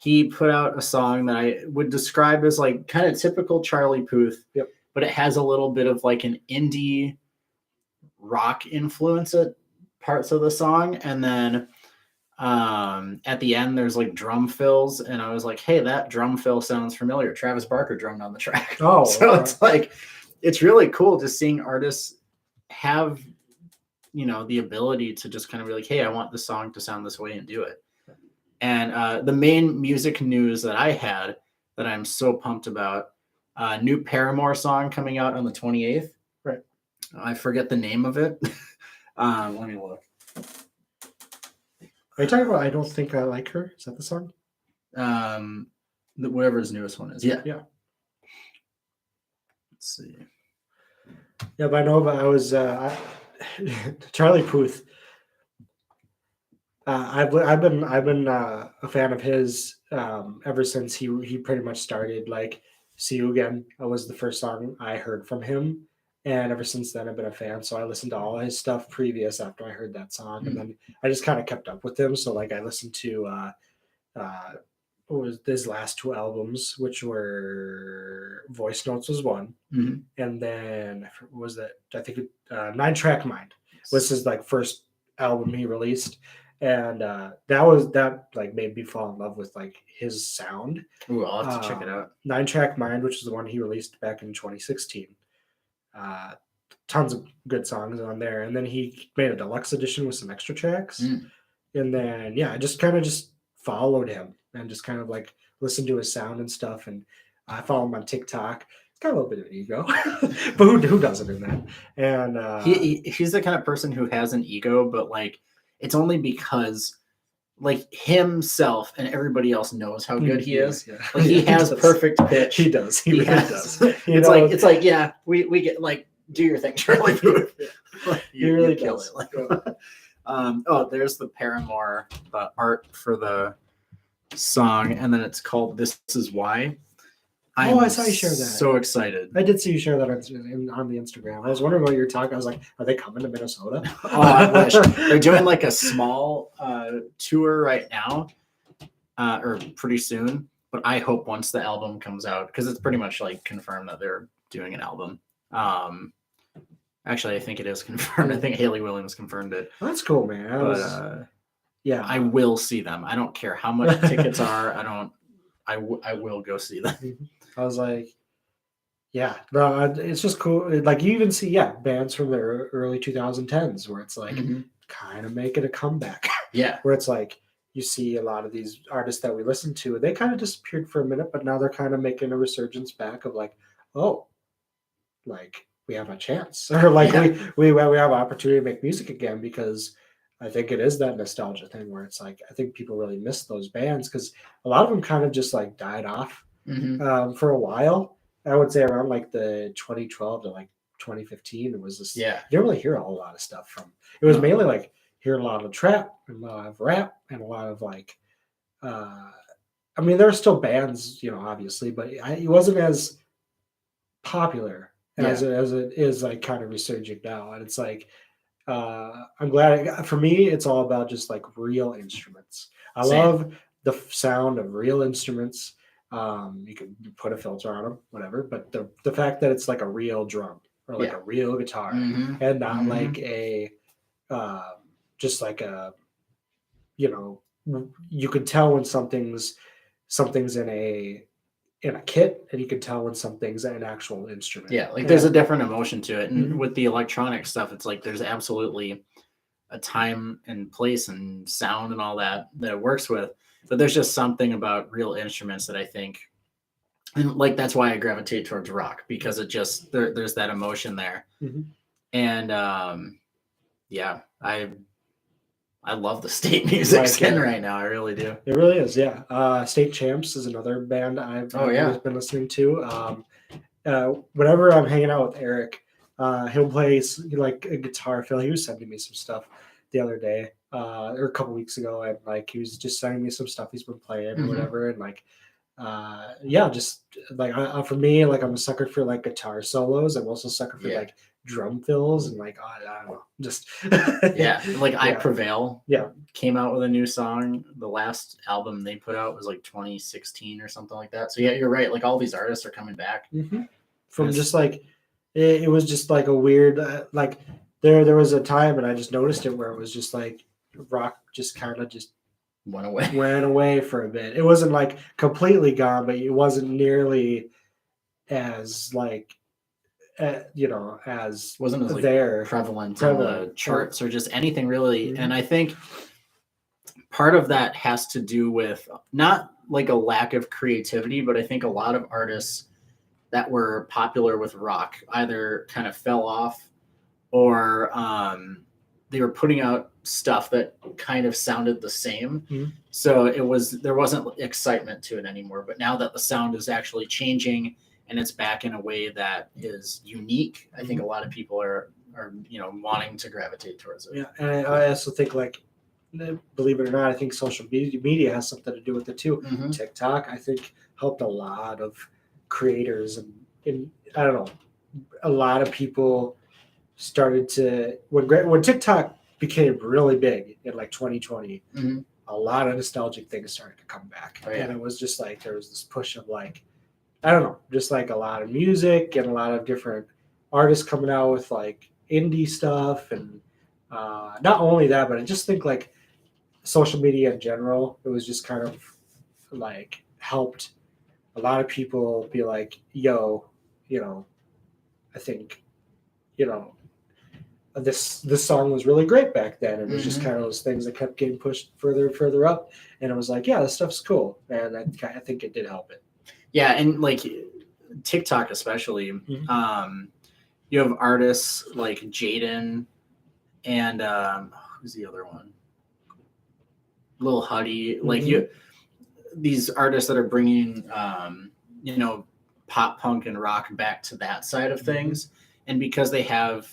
He put out a song that I would describe as like kind of typical Charlie Puth. Yep. But it has a little bit of like an indie rock influence at parts of the song, and then at the end there's like drum fills, and I was like, hey, that drum fill sounds familiar. Travis Barker drummed on the track. It's like, it's really cool just seeing artists have the ability to just kind of be like, hey, I want the song to sound this way, and do it. And the main music news that I had that I'm so pumped about, new Paramore song coming out on the 28th. Right. I forget the name of it. Let me look. Are you talking about I Don't Think I Like Her? Is that the song? Whatever his newest one is. Yeah. Let's see. Yeah, but I know I was Charlie Puth. I've been a fan of his ever since he pretty much started like See You Again was the first song I heard from him. And ever since then, I've been a fan. So I listened to all his stuff previous after I heard that song. And then I just kind of kept up with him. So like I listened to uh, what was his last two albums, which were Voice Notes was one. Mhm. And then what was that? I think 9-Track Mind was his like first album he released. And that like made me fall in love with like his sound. Ooh, I'll have to check it out. 9-Track Mind, which is the one he released back in 2016. Tons of good songs on there. And then he made a deluxe edition with some extra tracks. And then, yeah, I just kind of just followed him and just kind of like listened to his sound and stuff. And I follow him on TikTok. It's got a little bit of an ego, but who doesn't in that? And he's the kind of person who has an ego, but like it's only because like himself and everybody else knows how good he is. Yeah. Like he has perfect pitch. He does. He really does. It's like yeah, we get like do your thing, Charlie Puth. You really kill does. it. Like, there's the Paramore art for the song, and then it's called "This Is Why." I saw you share that. So excited! I did see you share that on the Instagram. I was wondering what you were talking. I was like, are they coming to Minnesota? Oh, I wish. They're doing like a small tour right now, or pretty soon. But I hope once the album comes out, because it's pretty much like confirmed that they're doing an album. Actually, I think it is confirmed. I think Haley Williams confirmed it. That's cool, man. Yeah, I will see them. I don't care how much tickets are. I will go see them. I was like, yeah, no, it's just cool. Like you even see, bands from the early 2010s where it's like kind of making a comeback. Yeah, where it's like you see a lot of these artists that we listened to, they kind of disappeared for a minute, but now they're kind of making a resurgence back of like, oh, like we have a chance, or like we have an opportunity to make music again, because I think it is that nostalgia thing where it's like I think people really miss those bands because a lot of them kind of just like died off for a while. I would say around like the 2012 to like 2015, it was just you didn't really hear a whole lot of stuff from. It was mainly like hear a lot of trap and a lot of rap and a lot of like. I mean, there are still bands, obviously, but it wasn't as popular as it is like kind of resurging now, and it's like. I'm glad. For me, it's all about just like real instruments. I love the sound of real instruments. You can put a filter on them, whatever. But the fact that it's like a real drum or like a real guitar, and not like a just like a you can tell when something's in a kit, and you can tell when something's an actual instrument. Yeah, like there's a different emotion to it. And with the electronic stuff, it's like there's absolutely a time and place and sound and all that it works with. But there's just something about real instruments that I think, and like that's why I gravitate towards rock, because it just there's that emotion there. And I love the state music scene right now. I really do. It really is, yeah. State Champs is another band I've always been listening to. Whenever I'm hanging out with Eric, he'll play like a guitar fill. He was sending me some stuff the other day, or a couple weeks ago, and like he was just sending me some stuff he's been playing or whatever, and like. Just like for me, like I'm a sucker for like guitar solos. I'm also a sucker for like drum fills and like I don't know, just like I Prevail came out with a new song. The last album they put out was like 2016 or something like that. So you're right, like all these artists are coming back from just like it was just like a weird like there was a time, and I just noticed it, where it was just like rock just kind of just went away for a bit. It wasn't like completely gone, but it wasn't nearly as like as wasn't as like there prevalent in the charts or just anything really. And I think part of that has to do with not like a lack of creativity, but I think a lot of artists that were popular with rock either kind of fell off, or they were putting out stuff that kind of sounded the same. So there wasn't excitement to it anymore. But now that the sound is actually changing and it's back in a way that is unique, I think a lot of people are wanting to gravitate towards it. Yeah, and I also think, like, believe it or not, I think social media has something to do with it too. TikTok, I think, helped a lot of creators and I don't know, a lot of people started to when TikTok became really big in like 2020. Mhm. A lot of nostalgic things started to come back, Oh, yeah. and it was just like there was this push of like I don't know, just like a lot of music and a lot of different artists coming out with like indie stuff, and not only that, but I just think like social media in general, it was just kind of like helped a lot of people be like, yo, you know, I think, you know, this song was really great back then. It was just kind of those things that kept getting pushed further and further up. And it was like, yeah, this stuff's cool. And I think it did help it. Yeah, and like TikTok especially, you have artists like Jaden and who's the other one? Lil Huddy. Like these artists that are bringing you know, pop punk and rock back to that side of things. And because they have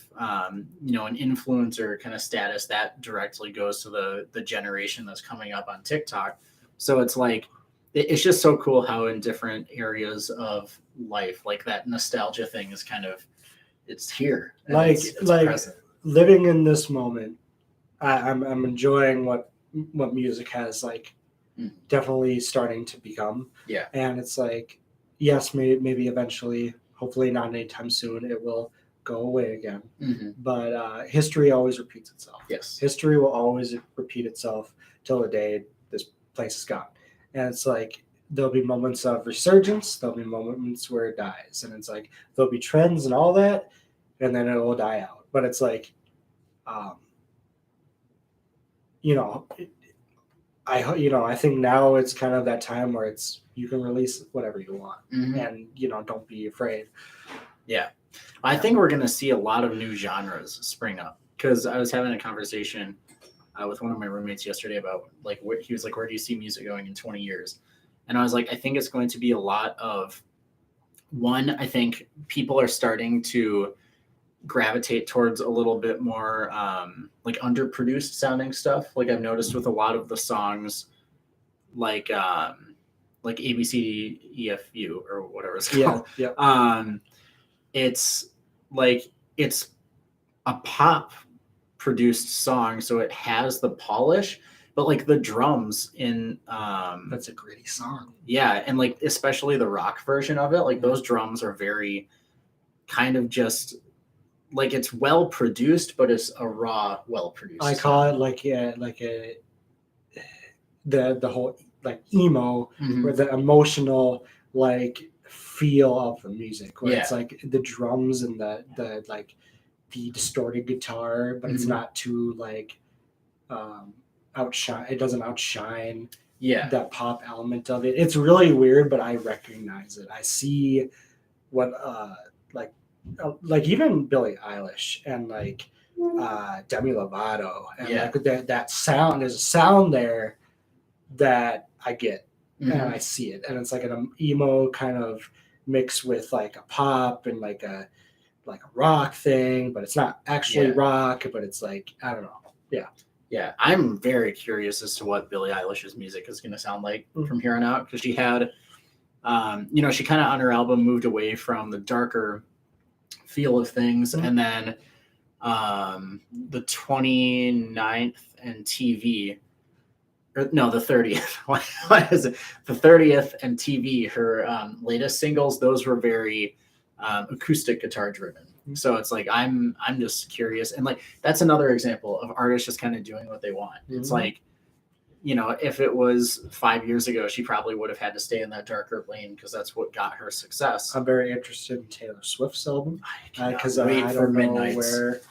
you know, an influencer kind of status, that directly goes to the generation that's coming up on TikTok. So it's like it's just so cool how in different areas of life, like that nostalgia thing is kind of it's here. Like it's like present. living in this moment, I'm enjoying what music has like definitely starting to become. Yeah. And it's like, yes, maybe eventually, hopefully not anytime soon, it will go away again. But history always repeats itself. Yes. History will always repeat itself till the day this place is gone. And it's like there'll be moments of resurgence, there'll be moments where it dies, and it's like there'll be trends and all that, and then it will die out. But it's like, you know, I think now it's kind of that time where it's you can release whatever you want, and don't be afraid. Yeah, I think we're gonna see a lot of new genres spring up because I was having a conversation with one of my roommates yesterday about like he was like, where do you see music going in 20 years? And I was like, I think it's going to be a lot of one. I think people are starting to gravitate towards a little bit more like underproduced sounding stuff. Like I've noticed with a lot of the songs, like ABCDEFU or whatever it's called. It's like it's a pop produced song, so it has the polish, but like the drums in that's a gritty song. Yeah, and like especially the rock version of it, like those drums are very kind of just like it's well produced, but it's a raw, well produced. I call it like the whole like emo or the emotional like feel of the music where it's like the drums and the like the distorted guitar, but it's not too like outshine. It doesn't outshine that pop element of it. It's really weird, but I recognize it. I see what like even Billie Eilish and like Demi Lovato and like that sound. There's a sound there that I get and I see it, and it's like an emo kind of mix with like a pop and like a rock thing, but it's not actually rock, but it's like I don't know. Yeah, I'm very curious as to what Billie Eilish's music is going to sound like from here on out, because she had, she kind of on her album moved away from the darker feel of things, and then the 29th and TV, or no, the 30th. What is it? The 30th and TV, her latest singles, those were very acoustic guitar driven. So it's like I'm just curious, and like that's another example of artists just kind of doing what they want. It's like, if it was 5 years ago, she probably would have had to stay in that darker lane because that's what got her success. I'm very interested in Taylor Swift's album because I don't know where.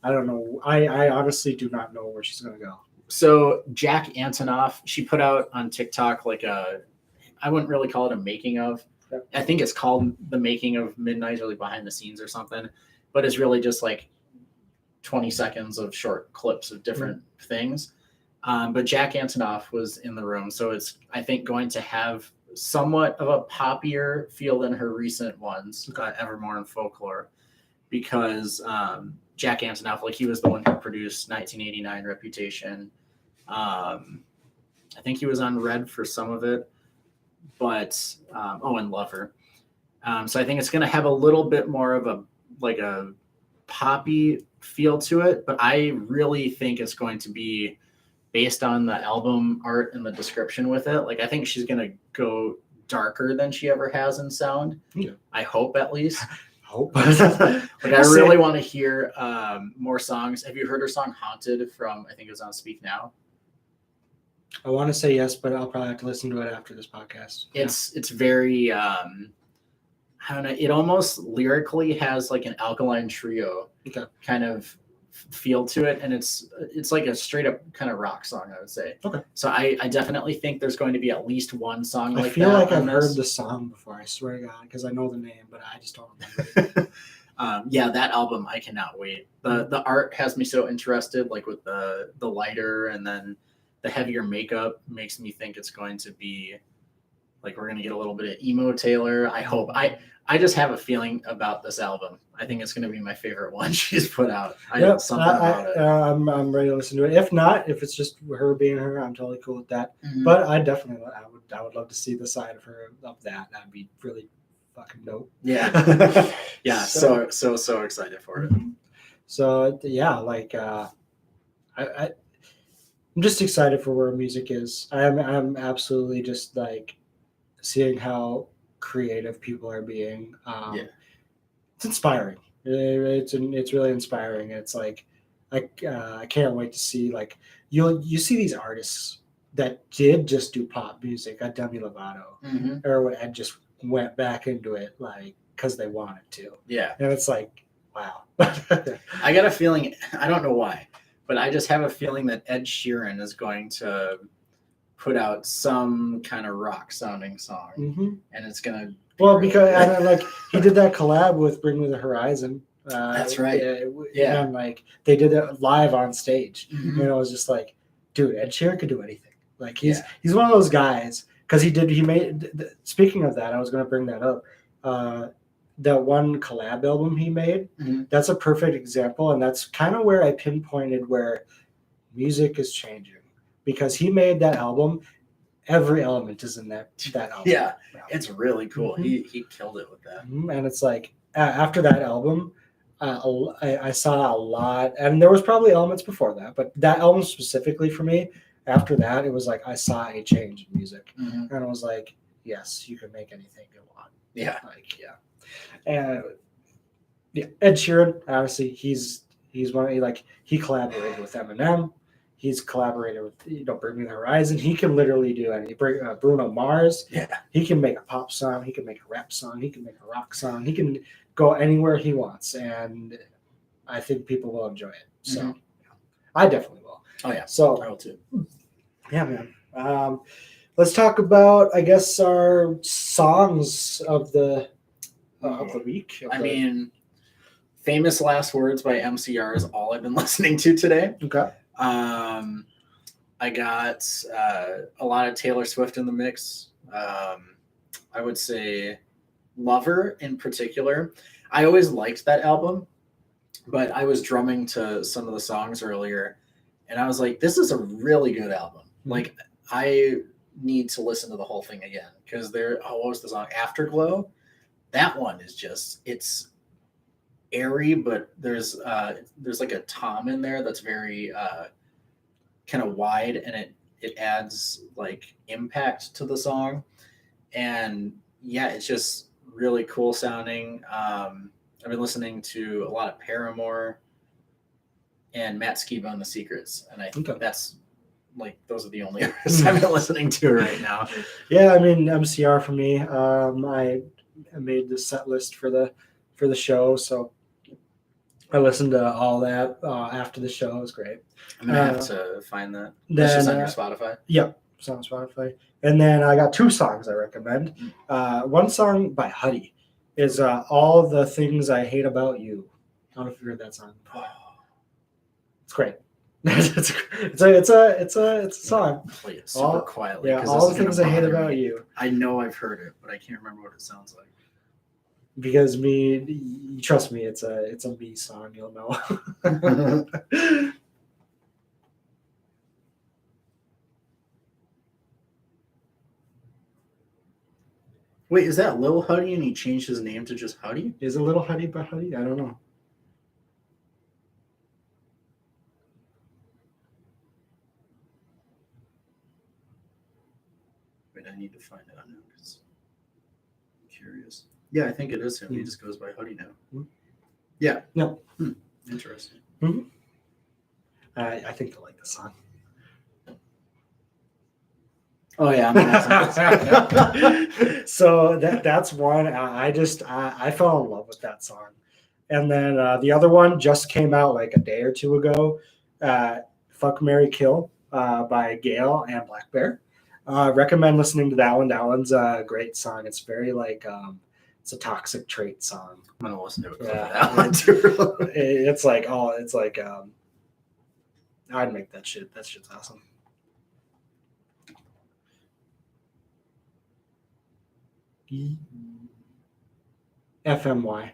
I don't know. I honestly do not know where she's going to go. So Jack Antonoff, she put out on TikTok like I wouldn't really call it a making of. I think it's called The Making of Midnight or like behind the scenes or something, but it's really just like 20 seconds of short clips of different things. But Jack Antonoff was in the room, so it's, I think, going to have somewhat of a poppier feel than her recent ones, Evermore and Folklore, because Jack Antonoff, like he was the one who produced 1989 Reputation. I think he was on Red for some of it. But and Lover, So I think it's going to have a little bit more of a poppy feel to it, but I really think it's going to be based on the album art and the description with it. Like I think she's going to go darker than she ever has in sound. Yeah. I hope at least. Hope. Like I really want to hear more songs. Have you heard her song "Haunted" from? I think it was on Speak Now. I want to say yes, but I'll probably have to listen to it after this podcast. It's very I don't know. It almost lyrically has like an Alkaline Trio kind of feel to it, and it's like a straight up kind of rock song, I would say. Okay. So I definitely think there's going to be at least one song like that. I feel like I've heard the song before. I swear to God, because I know the name, but I just don't remember it. Yeah, that album I cannot wait. The art has me so interested, like with the lighter and then the heavier makeup makes me think it's going to be like we're gonna get a little bit of emo Taylor. I hope. I just have a feeling about this album. I think it's going to be my favorite one she's put out. About it. I'm ready to listen to it. If not, if it's just her being her, I'm totally cool with that. Mm-hmm. But I would love to see the side of her of that. That'd be really fucking dope. Yeah, yeah. So excited for it. So yeah, like I'm just excited for where music is. I'm absolutely just like seeing how creative people are being. It's inspiring. It's really inspiring. It's like I can't wait to see like you see these artists that did just do pop music, like Demi Lovato, or and just went back into it like because they wanted to. Yeah, and it's like wow. I got a feeling. I don't know why, but I just have a feeling that Ed Sheeran is going to put out some kind of rock sounding song, and it's gonna. Because like he did that collab with Bring Me the Horizon. That's right. Yeah, and like they did it live on stage. And it was just like, dude, Ed Sheeran could do anything. Like he's one of those guys because he made. Speaking of that, I was going to bring that up. That one collab album he made. That's a perfect example, and that's kind of where I pinpointed where music is changing because he made that album. Every element is in that album. Yeah, it's really cool. He killed it with that. And it's like after that album, I saw a lot, and there was probably elements before that, but that album specifically for me, after that, it was like I saw a change in music, and I was like, yes, you can make anything you want. Yeah, like and Ed Sheeran, obviously, he's one of he collaborated with Eminem. He's collaborated with, Bring Me the Horizon. He can literally do anything. Bruno Mars. Yeah. He can make a pop song. He can make a rap song. He can make a rock song. He can go anywhere he wants. And I think people will enjoy it. So I definitely will. Oh, yeah. So I will too. Yeah, man. Let's talk about, I guess, our songs of the week. Famous Last Words by MCR is all I've been listening to today. Okay. I got a lot of Taylor Swift in the mix. I would say Lover in particular. I always liked that album, but I was drumming to some of the songs earlier, and I was like, this is a really good album. Like, I need to listen to the whole thing again because what was the song? Afterglow? That one is just, it's airy, but there's like a tom in there that's very kind of wide, and it adds like impact to the song, and it's just really cool sounding. I've been listening to a lot of Paramore and Matt Skiba and the Secrets, and I think that's like those are the only artists I've been listening to right now. Yeah, MCR for me. I made the set list for the show, so I listened to all that after the show. It was great. I'm gonna have to find that. That's just on your Spotify. Yep, it's on Spotify. And then I got two songs I recommend. One song by Huddy is "All the Things I Hate About You." I don't know if you heard that song. It's great. it's a song. Play it super quietly. Yeah, all the things I hate about you. I know I've heard it, but I can't remember what it sounds like. Because trust me, it's a me song. You'll know. Wait, is that Lil Huddy and he changed his name to just Huddy? Is a little Huddy but Huddy? I don't know. Wait, I need to find out now because I'm curious. Yeah, I think it is him. He just goes by Huddy now. Yeah. Yep. Interesting. I think I like the song. Oh yeah, I mean, so that's one. I fell in love with that song, and then the other one just came out like a day or two ago. "Fuck, Marry, Kill" by Gail and Black Bear. Recommend listening to that one. That one's a great song. It's very like it's a toxic trait song. I'm gonna listen to it. Yeah, that one too. It's like I'd make that shit. That shit's awesome. FMY.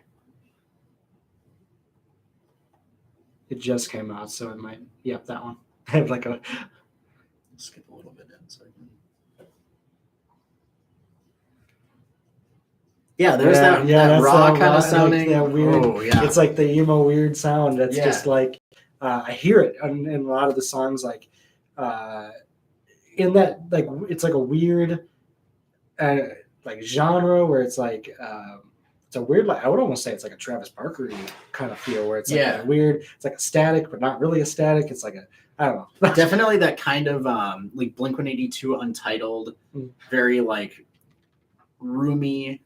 It just came out, so it might. Yep, that one. I have like a. Skip a little bit in so I can. Yeah, there's that raw kind of sounding. Like that weird, it's like the emo weird sound. That's just like I hear it in a lot of the songs. Like in that, like it's like a weird. Like genre where it's like it's a weird, like I would almost say it's like a Travis Barker kind of feel where it's like a weird, it's like a static but not really a static. It's like I don't know. Definitely that kind of like Blink-182 Untitled, very like roomy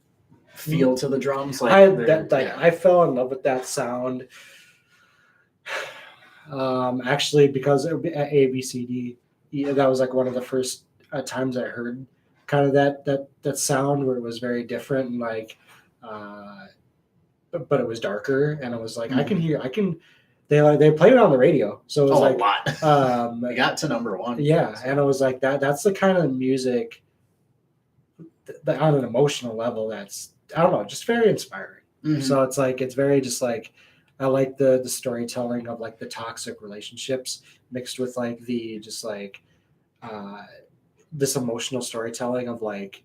feel to the drums. Like I fell in love with that sound. Actually, because at ABCD, that was like one of the first times I heard kind of that sound where it was very different and like but it was darker and it was like I can they played it on the radio, so it was like a lot. They got to number one. And it was like that's the kind of music that on an emotional level that's I don't know, just very inspiring. So it's like it's very just like I like the storytelling of like the toxic relationships mixed with like the just like this emotional storytelling of like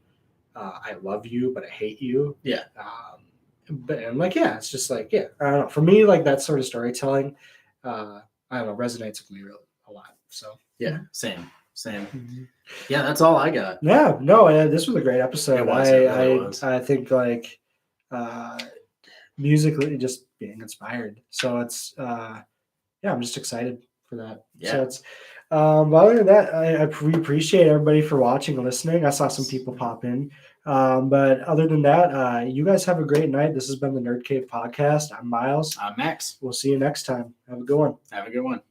I love you but I hate you. And like it's just like I don't know, for me like that sort of storytelling I don't know, resonates with me really a lot. So same Yeah, that's all I got. This was a great episode. It really was. I think like musically just being inspired, so it's I'm just excited for that. So it's but other than that, we appreciate everybody for watching and listening. I saw some people pop in. But other than that, you guys have a great night. This has been the Nerdkave podcast. I'm Miles. I'm Max. We'll see you next time. Have a good one. Have a good one.